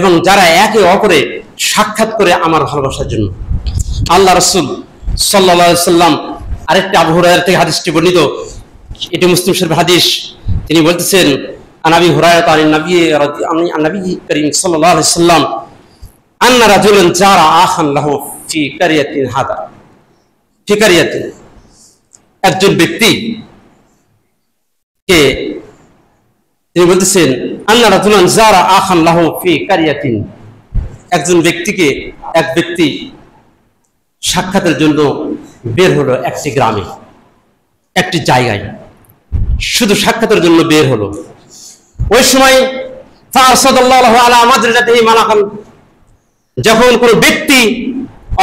এবং যারা একে অপরে সাক্ষাৎ করে আমার ভালোবাসার জন্য। আল্লাহ রাসূল সাল্লাল্লাহু আলাইহি সাল্লাম আরেকটি আবু হুরায়রা থেকে হাদিসটি বর্ণিত, এটি মুসলিম শরীফের হাদিস। তিনি বলতেছেন আন আবি হুরায়রা আন নবী করিম সাল্লাল্লাহু আলাইহি সাল্লাম আন্না রাজুলান জারা আখান লাহু ফি কারিয়াতিন হাদা ফি কারিয়াতিন, একজন ব্যক্তি কে তিনি বলতেছেন আন্না রাজুলান জারা আখান লাহু ফি কারিয়াতিন, একজন ব্যক্তিকে এক ব্যক্তি সাক্ষাতের জন্য বের হলো একটি গ্রামে, একটি জায়গায়, শুধু সাক্ষাতের জন্য বের হলো। ওই সময় ফারসাদাল্লাহু আলা মাদরিদাতিহি মালাকান, যখন কোনো ব্যক্তি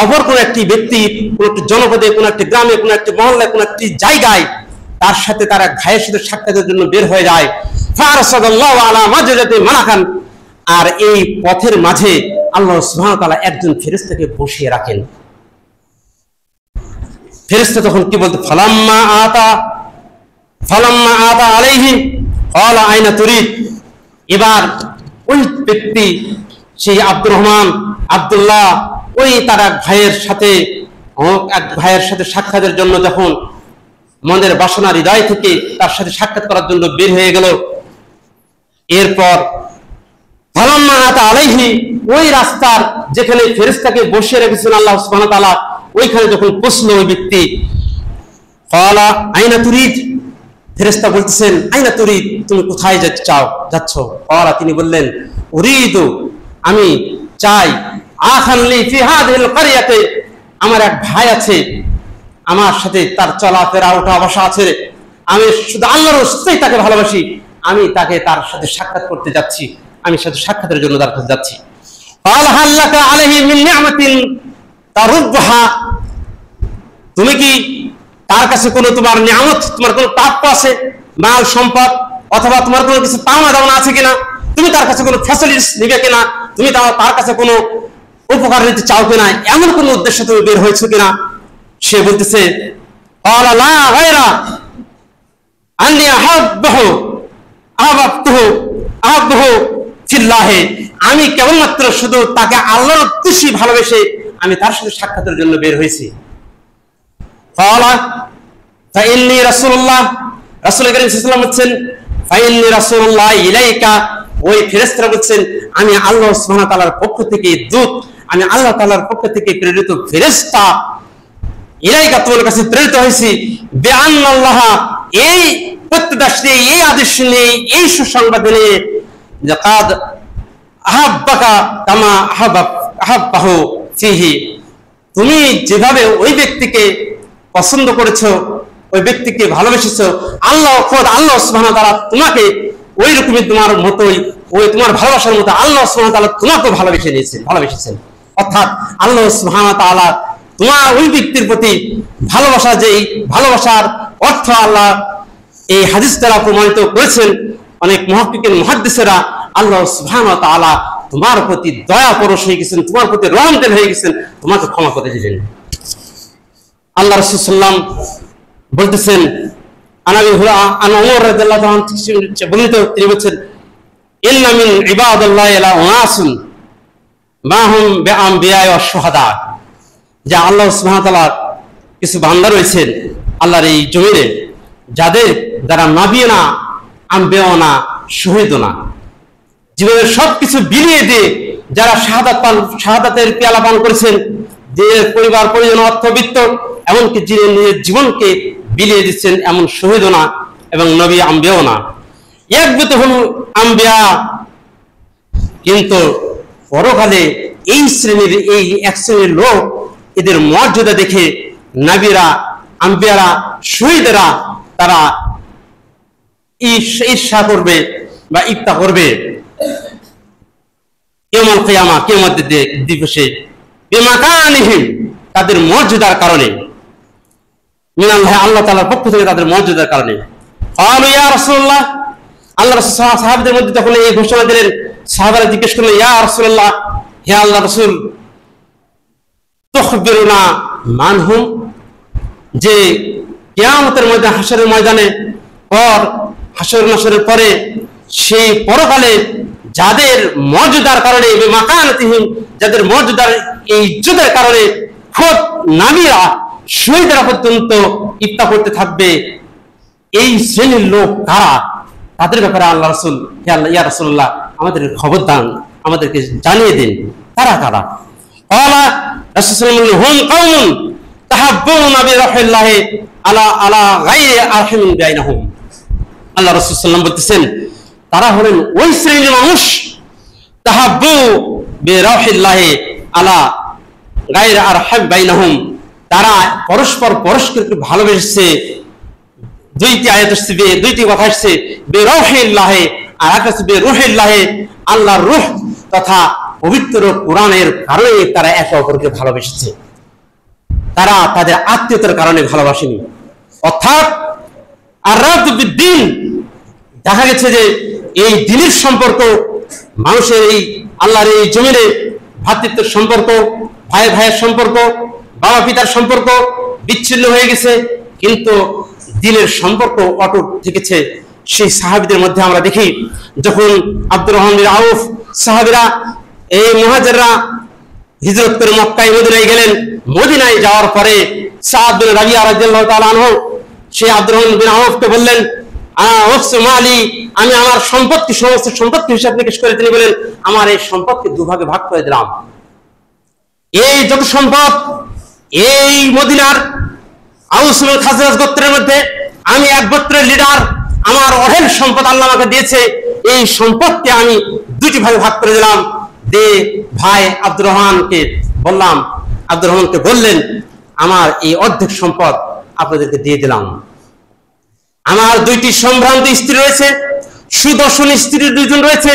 অপর কোন একটি ব্যক্তি কোন একটি জনপদে, কোন একটি গ্রামে, কোন একটি মহল্লায়, কোন একটি জায়গায় তার সাথে তারা ভাইয়ের সাথে সাক্ষাতের জন্য বের হয়ে যায়, ফারসাদাল্লাহু আলা মাদরিদাতিহি মালাকান, আর এই পথের মাঝে আল্লাহ সুবহানাহু ওয়া তাআলা একজন ফেরেশতাকে বসিয়ে রাখেন। ফেরেশতা তখন কি বলতে, ফালাম্মা আতা আলাইহি ক্বালা আইনা তুরিদ, এবার ওই ব্যক্তি সেই আব্দুর রহমান, আব্দুল্লাহ, ওই তার এক ভাইয়ের সাথে সাক্ষাতের জন্য যখন মনের বাসনা হৃদয় থেকে তার সাথে সাক্ষাৎ করার জন্য বের হয়ে গেল, এরপর ফালাম্মা আতা আলাইহি, ওই রাস্তার যেখানে ফেরেশতাকে বসিয়ে রেখেছেন আল্লাহ সুবহানাহু ওয়া তাআলা, ওইখানে যখন পৌঁছলো ওই ব্যক্তি, ক্বালা আইনা তুরিদ, ফেরেশতা বলতেছেন আইনা তুরিদ, তুমি কোথায় যাচ্ছ? ক্বালা, তিনি বললেন উরিদু, আমি চাই, আখান লি ফি হাযিহিল কারিয়াতে, আমার এক ভাই আছে, আমার সাথে তার চলাফেরা ওঠা বসা আছে, আমি শুধু আল্লাহর রাস্তায় তাকে ভালোবাসি, আমি তার সাথে সাক্ষাৎ করতে যাচ্ছি, আমি সাথে সাক্ষাতের জন্য তার কাছে যাচ্ছি। ক্বালা হাল লাকা আলাইহি মিন নি'মাতিন তারুবহা, তুমি কি তার কাছে কোনো তোমার নিয়ামত, তোমার কোনো প্রাপ্য আছে, মাল সম্পদ, অথবা তোমার কোনো কিছু পাওনা দাওনা আছে কিনা, তুমি তার কাছে কোনো ফ্যাসিলিটিস নিবে কিনা, তুমি তার কাছে কোনো উপকার নিতে চাও কিনা, এমন কোনো উদ্দেশ্য তুমি বের হয়েছো কিনা? সে বলতেছে ক্বালা লা গায়রা আন্নী আহাব্বুহু ফিল্লাহ, আমি কেবলমাত্র শুধু তাকে আল্লাহর উদ্দেশ্যে ভালোবেসে আমি তার সাথে সাক্ষাতের জন্য বের হয়েছি। ক্বালা ফাইন্নী রাসূলুল্লাহ, রাসূল কারীম সাল্লাল্লাহু আলাইহি ওয়াসাল্লাম বলেন ফাইন্নী রাসূলুল্লাহ ইলাইকা, ওই ফেরেশতারা বলছেন আমি আল্লাহ সুবহানাহু ওয়া তাআলার পক্ষ থেকে দূত, আমি আল্লাহ তাআলার পক্ষ থেকে প্রেরিত ফেরেশতা, ইলাইকা, তোমার কাছে প্রেরিত হয়েছি, বিআন্নাল্লাহ, এই প্রত্যেদাশ নিয়ে, এই আদেশ নিয়ে, এই সুসংবাদ নিয়ে, যে কাদ আহাব্বাকা কামা আহাব্বাহু ফিহি, তুমি যেভাবে ওই ব্যক্তিকে পছন্দ করেছো, ওই ব্যক্তিকে ভালোবেসেছো, আল্লাহ সুবহানাহু ওয়া তাআলা তোমাকে ওই রকমই তোমার মতোই, ওই তোমার ভালোবাসার মতো আল্লাহ সুবহানাহু ওয়া তাআলা তোমাকে ভালোবেসেছেন। অর্থাৎ আল্লাহ সুবহানাহু ওয়া তাআলা তোমার ওই ব্যক্তির প্রতি ভালোবাসা, যেই ভালোবাসার অর্থ আল্লাহ এই হাদিস দ্বারা প্রমাণিত করেছেন অনেক মুহাদ্দিসেরা, আল্লাহ সুবহানাহু ওয়া তাআলা তোমার প্রতি দয়া পরশ হয়ে গেছেন, তোমার প্রতি রহমতের হয়ে গেছেন, তোমাকে ক্ষমা করে দিলেন। আল্লাহ রাসূল সাল্লাল্লাহু আলাইহি ওয়াসাল্লাম বলতেছেন আন ওমর রাদিয়াল্লাহু আনহু বর্ণিত, তিনি বলেছেন ইন্না মিন ইবাদিল্লাহি লা উনাসুন মা হুম বিআনবিয়া ওয়া শুহাদা, যে আল্লাহ সুবহানাহু ওয়া তাআলা কিছু বান্দা রয়েছেন আল্লাহর এই জমিনে, যাদের যারা নবীও না, আম্বিয়াও না, শহীদও না, জীবনের সবকিছু বিলিয়ে দিয়ে যারা শাহাদাতের পেয়ালা পান করেছেন, যে পরিবার পরিজন অর্থবিত্ত, এমনকি যিনি নিজের জীবনকে বিলিয়ে দিচ্ছেন, এমন শহীদও না এবং নবী আম্বিয়াও না। ইয়াকবিতুহুল আম্বিয়া, কিন্তু পরকালে এই শ্রেণীর এই এক শ্রেণীর লোক, এদের মর্যাদা দেখে নবীরা, আম্বিয়ারা, শহীদেরা তারা ঈর্ষা করবে বা ইফতা করবে ইয়াউমুল কিয়ামা, কিয়ামতের দিবসে, বিমাকানিহিম, তাদের মর্যাদার কারণে, মিনাল্লাহ, আল্লাহ তাআলার পক্ষ থেকে তাদের মর্যাদার কারণে। ক্বালু ইয়া রাসূলুল্লাহ, আল্লাহ রাসূল সাহাবাদের মধ্যে যখন এই ঘোষণা দিলেন, সাহাবারা জিজ্ঞেস করলেন, ইয়া রাসূলুল্লাহ, হে আল্লাহ রাসূল, তুখবিরুনা মানহুম, যে কিয়ামতের ময়দানে, হাসরের ময়দানে পর, হাসর নাসরের পরে, সেই পরকালে যাদের মর্যাদার কারণে, বিমাকানাতিহিম, যাদের মর্যাদার এই ইজ্জতের কারণে খোদ নবীরা, শহীদরা পর্যন্ত ইফতা করতে থাকবে, এই শ্রেণীর লোক কারা? তাদের ব্যাপারে আল্লাহ রাসূল, হে আল্লাহ, ইয়া রাসূলুল্লাহ, আমাদের খবর দান, আমাদেরকে জানিয়ে দিন তারা কারা। ক্বালা রাসূল সাল্লাল্লাহু আলাইহি ওয়াসাল্লাম, হুম কওমুন তাহাব্বুনা বিরাহিল্লাহি আলা গায়রি আরহামিন বাইনাহুম। আল্লাহ রাসূল সাল্লাল্লাহু আলাইহি ওয়াসাল্লাম বলতেছেন, তারা হলেন ওই শ্রেণীর মানুষ, তাহাব্বু বিরাহিল্লাহি আলা গায়রি আরহাম বাইনাহুম, তারা পরস্পর পরস্পরকে ভালোবেসেছে। দুইটি আয়াত আসছে, দুইটি কথা আসছে, বিরাহিল্লাহি, আর একটা হচ্ছে বিরুহিল্লাহি, আল্লাহর রূহ তথা পবিত্র কোরআনের কারণে তারা একে অপরকে ভালোবেসেছে, তারা তাদের আত্মীয়তার কারণে ভালোবাসেনি। অর্থাৎ আর রাদ্দুদ্দিন, দেখা গেছে যে এই দিনের সম্পর্ক, মানুষের এই আল্লাহর এই জমিনে ভ্রাতৃত্বের সম্পর্ক, ভাই ভাইয়ের সম্পর্ক, বাবা পিতার সম্পর্ক বিচ্ছিন্ন হয়ে গেছে, কিন্তু দিনের সম্পর্ক অটুট থেকেছে। সেই সাহাবীদের মধ্যে আমরা দেখি, যখন আব্দুর রহমান বিন আউফ, সাহাবীরা, এই মুহাজিররা হিজরত করে মক্কায় মদিনায় গেলেন। মদিনায় যাওয়ার পরে সাদ বিন রাবিয়া রাদিয়াল্লাহু তাআলা আনহু, সেই আব্দুর রহমান বিন আউফকে বললেন, মালি, আমি আমার সম্পত্তি, সমস্ত সম্পত্তি হিসাব নিকেশ করে তিনি বলেন, আমার এই সম্পত্তি দুভাগে ভাগ করে দিলাম। এই যত সম্পদ এই মদিনার আউস এবং খাজরাজ গোত্রের মধ্যে, আমি এক গোত্রের লিডার, আমার অঢেল সম্পদ আল্লাহ আমাকে দিয়েছে, এই সম্পদকে আমি দুটি ভাগে ভাগ করে দিলাম। দে ভাই আব্দুর রহমানকে বললাম, আব্দুর রহমানকে বললেন, আমার এই অর্ধেক সম্পদ আপনাদেরকে দিয়ে দিলাম। আমার দুইটি সম্ভ্রান্ত স্ত্রী রয়েছে, সুদর্শন স্ত্রী দুইজন রয়েছে,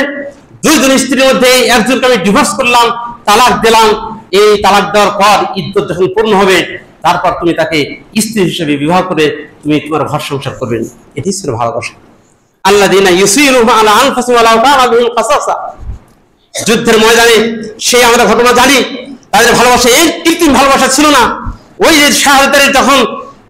দুইজন স্ত্রীর মধ্যে একজনকে আমি ডিভোর্স করলাম, তালাক দিলাম। এই তালাক দেওয়ার পর ইদ্যত যখন পূর্ণ হবে, তারপর তুমি তাকে স্ত্রী হিসেবে বিবাহ করে তুমি তোমার ঘর সংসার করবেন। এটি ছিল ভালোবাসা। আল্লাযীনা ইউসিরুনা আলা আনফুসিহিম ওয়ালাউ কানা বিহিম খাসাসা, যুদ্ধের ময়দানে সেই আমরা ঘটনা জানি, তাদের ভালোবাসা এই কৃত্রিম ভালোবাসা ছিল না। ওই যে শাহাদাতের যখন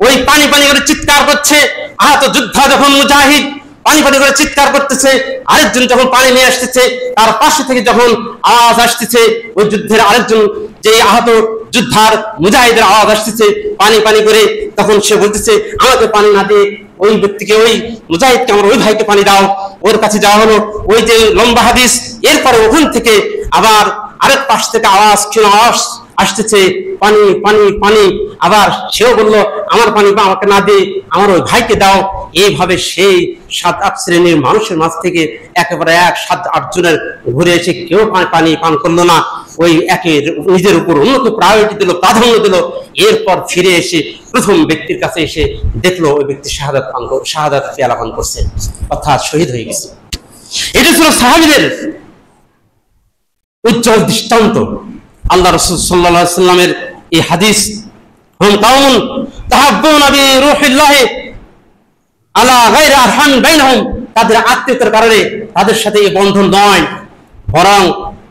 ওই পানি পানি করে চিৎকার করছে, আহত যোদ্ধা যখন মুজাহিদ পানি পানি করে চিৎকার করতেছে, আরেকজন যখন পানি নিয়ে আসতেছে, তার পাশে থেকে যখন আওয়াজ আসতেছে, ওই যুদ্ধের আরেকজন যে আহত যোদ্ধার মুজাহিদের আওয়াজ আসতেছে পানি পানি করে, তখন সে বলতেছে, আমাকে পানি না দিয়ে ওই ব্যক্তিকে, ওই মুজাহিদকে, আমার ওই ভাইকে পানি দাও। ওর কাছে যাওয়া হলো, ওই যে লম্বা হাদিস। এরপরে ওখান থেকে আবার আরেক পাশ থেকে আওয়াজ, ক্ষীণ আওয়াজ আসতেছে, পানি পানি পানি। আবার সেও বললো, আমার পানি বা আমাকে না দিয়ে আমার ওই ভাইকে দাও। এইভাবে সেই 7-8 শ্রেণীর মানুষের মাঝ থেকে একেবারে 7-8 জনের ঘুরে এসে কেউ পানি পান করলো না। ওই একে নিজের উপর উন্নত প্রায়োরিটি দিল, প্রাধান্য দিল। এরপর ফিরে এসে প্রথম ব্যক্তির কাছে এসে দেখলো ওই ব্যক্তি শাহাদাত পেয়ালা পান করছে, অর্থাৎ শহীদ হয়ে গেছে। এটা ছিল সাহাবীদের উজ্জ্বল দৃষ্টান্ত। আল্লাহ রাসূল সাল্লাল্লাহু আলাইহি ওয়াসাল্লামের এই হাদিস, হুম কাউমুন তাহাব্বুনা বিরূহিল্লাহি আলা গায়রি আরহাম বাইনহুম, তাদের আত্মীয়তার কারণে তাদের সাথে এই বন্ধন নয়, বরং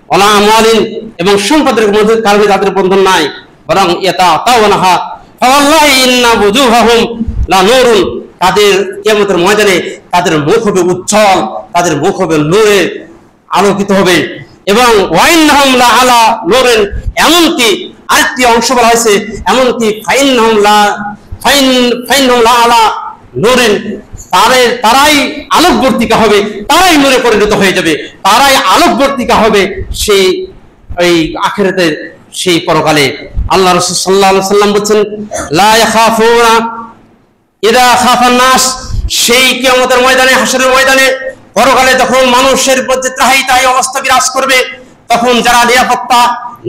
ওয়ালা আমওয়ালিন, এবং সম্পদের মধ্যে কারণে তাদের বন্ধন নাই, বরং ইয়াতাতাওয়ানাহা ফাওয়াল্লাহি ইন্না বুজুহাহুম লা নূরুন, তাদের কিয়ামতের ময়দানে তাদের মুখ হবে উজ্জ্বল, তাদের মুখ হবে নূরে আলোকিত হবে। এবং ওয়াইন্নাহুম লা আলা নূরিন, এমনকি আরেকটি অংশ বলা হয়েছে, এমনকি ফাইন্নাহুম লা আলা নূরে, তারাই আলোকবর্তিকা হবে, তারাই নূরে পরিণত হয়ে যাবে, তারাই আলোকবর্তিকা হবে সেই ওই আখিরাতের সেই পরকালে। আল্লাহ রাসূল সাল্লাল্লাহু আলাইহি ওয়াসাল্লাম বলেছেন, লা ইয়াখাফুনা ইদা খাফান নাস, সেই কিয়ামতের ময়দানে, হাসরের ময়দানে, পরকালে যখন মানুষের মধ্যে ত্রাহি অবস্থা বিরাজ করবে, তখন যারা নিরাপত্তা,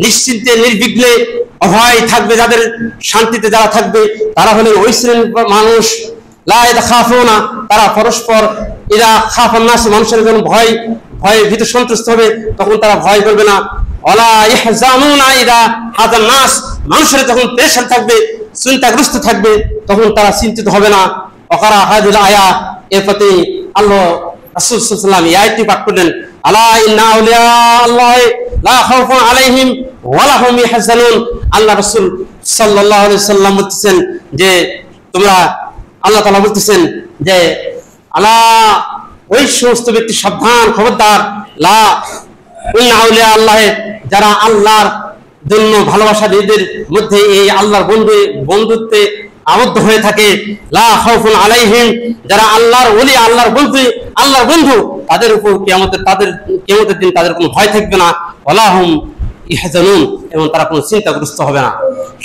নিশ্চিন্তে, নির্বিঘ্নে, অভয় থাকবে, যাদের শান্তিতে যারা থাকবে, তারা হলেন ওই শ্রেণীর মানুষ। লা ইয়াখাফুনা, তারা পরস্পর, ইদা খাফান নাস, মানুষের যখন ভয়ে ভীত সন্ত্রস্ত হবে, তখন তারা ভয় করবে না। ওয়ালা ইয়াহজানুনা ইদা হাজান নাস, মানুষের যখন পেরেশান থাকবে, চিন্তাগ্রস্ত থাকবে, তখন তারা চিন্তিত হবে না। ওয়াকারা হাযিল আয়া, এর প্রতি আল্লাহ রাসূল সাল্লাল্লাহু আলাইহি ওয়াসাল্লাম এই আয়াতটি পাঠ করলেন, আলা ইন্না আউলিয়া আল্লাহি লা খাউফুন আলাইহিম ওয়া লা হুম ইয়াহজানুন। আল্লাহ রাসূল সাল্লাল্লাহু আলাইহি ওয়াসাল্লাম বলতেছেন যে তোমরা, আল্লাহ তাআলা বলতেছেন যে আলা, ওই সমস্ত ব্যক্তি সাবধান, খবরদার, লা ইন্না আউলিয়া আল্লাহি, যারা আল্লাহর জন্য ভালোবাসা, নিজেদের মধ্যে এই আল্লাহর বন্ধুত্বে আবদ্ধ হয়ে থাকে, লা খাউফুন আলাইহিম, যারা আল্লাহর ওলি, আল্লাহর বন্ধু, তাদের উপর কিয়ামতের দিন তাদের কোনো ভয় থাকবে না, ওয়ালা হুম ইয়াহজানুন, এবং তারা কোনো চিন্তাগ্রস্ত হবে না।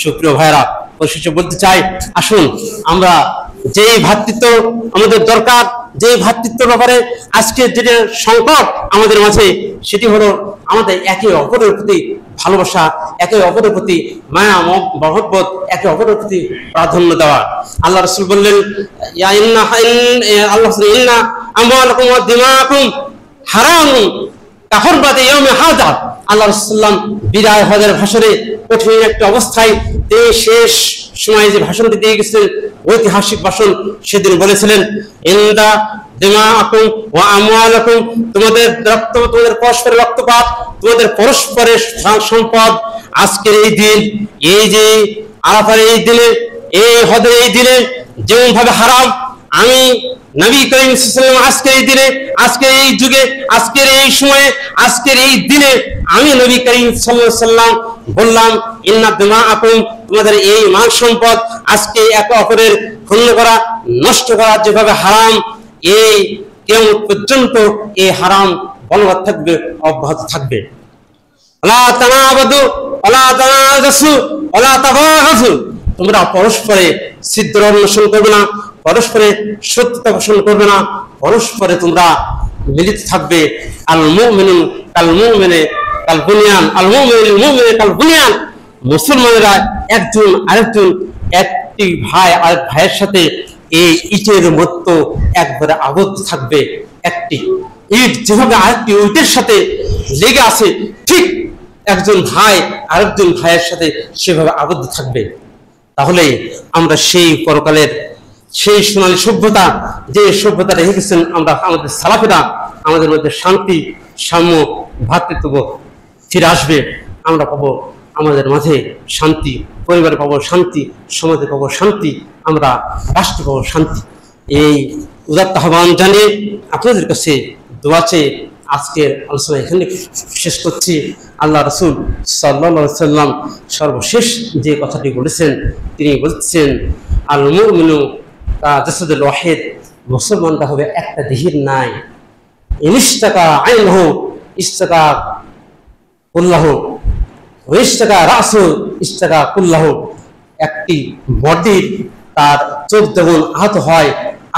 সুপ্রিয় ভাইরা, পরিশেষে বলতে চাই, আসুন আমরা যেই ভ্রাতৃত্ব আমাদের দরকার, যে ভ্রাতৃত্বের ব্যাপারে আজকে যেটা সংকট আমাদের মাঝে, সেটি হলো আমাদের একে অপরের প্রতি ভালোবাসা, একে অপরের প্রতি মায়া মহব্বত, একে অপরের প্রতি প্রাধান্য দেওয়া। আল্লাহ রাসূল বললেন, ইন্না আমওয়ালাকুম ওয়া দিমাকুম হারামুন কাহুরমাতি ইয়াউমি হাযা। আল্লাহ রাসূল বিদায় হজের ভাষণে, কঠিন একটা অবস্থায় তিনি শেষ সময়ে যে ভাষণটি দিয়ে গেছিলেন, ঐতিহাসিক ভাষণ, সেদিন বলেছিলেন, ইন্দা দিমাকুম ওয়া আমওয়ালাকুম, তোমাদের রক্ত, তোমাদের পরস্পরের রক্তপাত, তোমাদের পরস্পরের সম্পদ, আজকের এই দিন, এই যে আরাফার এই দিনে, এই হজের এই দিনে যেমন ভাবে হারাম, আমি নবী করিম সাল্লাল্লাহু আলাইহি ওয়াসাল্লাম আজকের এই দিনে, আজকের এই যুগে, আজকের এই সময়ে, আজকের এই দিনে আমি নবী করিম সাল্লাল্লাহু আলাইহি ওয়াসাল্লাম বললাম, ইন্না দিমাআকুম, তোমাদের এই মান সম্পদ আজকে একে অপরের ক্ষুণ্ণ করা, নষ্ট করা যেভাবে হারাম, এই কিয়ামত পর্যন্ত এই হারাম বলবৎ থাকবে, অব্যাহত থাকবে। লা তানাবাদু ওয়ালা তানাজাসু ওয়ালা তাবাগাসু, তোমরা পরস্পরে ছিদ্র অন্বেষণ করবে না, পরস্পরে সত্যতা পোষণ করবে না, পরস্পরে তোমরা মিলিত থাকবে। আল মুমিনু কাল মুমিনে কাল বুনিয়ান, আল মুমিনুল মুমিনে কাল বুনিয়ান, মুসলমানেরা একজন আরেকজন, একটি ভাই আরেক ভাইয়ের সাথে এই ইটের মতো একবারে আবদ্ধ থাকবে। একটি ইট যেভাবে আরেকটি ইটের সাথে লেগে আছে, ঠিক একজন ভাই আরেকজন ভাইয়ের সাথে সেভাবে আবদ্ধ থাকবে। তাহলে আমরা সেই পরকালের সেই সোনালী সভ্যতা, যে সভ্যতা রেখে গেছেন আমরা, আমাদের সালাফেরা, আমাদের মধ্যে শান্তি, সাম্য, ভ্রাতৃত্ববোধ ফিরে আসবে। আমরা পাবো আমাদের মাঝে শান্তি, পরিবারে পাবো শান্তি, সমাজে পাবো শান্তি, আমরা রাষ্ট্রে পাবো শান্তি। এই উদাত্ত আহ্বান জানিয়ে আপনাদের কাছে দোয়া চেয়ে আজকের আলোচনা এখানে শেষ করছি। আল্লাহ রাসূল সাল্লাল্লাহু আলাইহি ওয়াসাল্লাম সর্বশেষ যে কথাটি বলেছেন, তিনি বলছেন, আল মুমিনু কাজাসাদুল ওয়াহিদ, মুসলমানটা হবে একটা দেহের ন্যায়। ইনিশতাকা আইনহু ইশতাকা কুল্লাহু ওয়া ইশতাকা রাসু ইশতাকা কুল্লাহু, একটি বডির তার চোখ যেমন আহত হয়,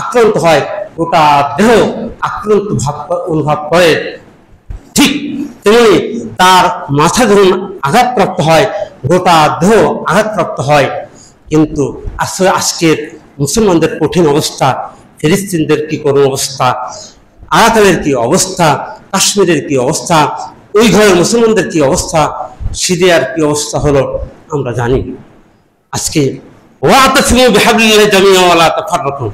আক্রান্ত হয়, গোটা দেহ আক্রান্ত অনুভব করে, ঠিক তেমনি তার মাথা যখন আঘাতপ্রাপ্ত হয়, গোটা দেহ আঘাতপ্রাপ্ত হয়। কিন্তু আসলে আজকের মুসলমানদের কঠিন অবস্থা, ফিলিস্তিনদের কি করুণ অবস্থা, আরাকানের কি অবস্থা, কাশ্মীরের কি অবস্থা, ওই ঘরের মুসলমানদের কি অবস্থা, সিরিয়ার কি অবস্থা হলো আমরা জানি। আজকে ওয়াতাসিমু বিহাবলিল্লাহি জামিআন ওয়া লা তাফাররাকু,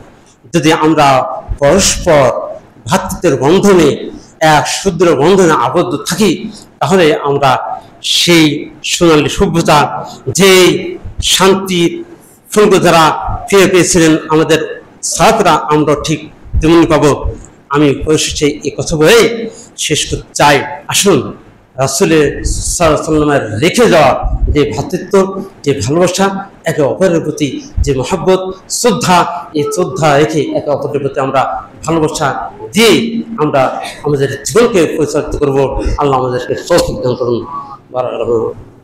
যদি আমরা পরস্পর ভ্রাতৃত্বের বন্ধনে, এক সুদৃঢ় বন্ধনে আবদ্ধ থাকি, তাহলে আমরা সেই সোনালী সভ্যতা, যে শান্তির ফুলক দ্বারা ফিরে পেয়েছিলেন আমাদের সালাফেরা, আমরা ঠিক তেমনি পাবো। আমি পরিশেষে এই কথা বলে শেষ করতে চাই। আসুন রাসূলের সাল্লাল্লাহু আলাইহি ওয়াসাল্লামের রেখে যাওয়া যে ভ্রাতৃত্ব, যে ভালোবাসা, একে অপরের প্রতি যে মহব্বত, শ্রদ্ধা, এই শ্রদ্ধা রেখে একে অপরের প্রতি আমরা ভালোবাসা দিয়ে আমরা আমাদের জীবনকে পরিচালিত করব। আল্লাহ আমাদেরকে তৌফিক দান করুন। বারাকাল্লাহু।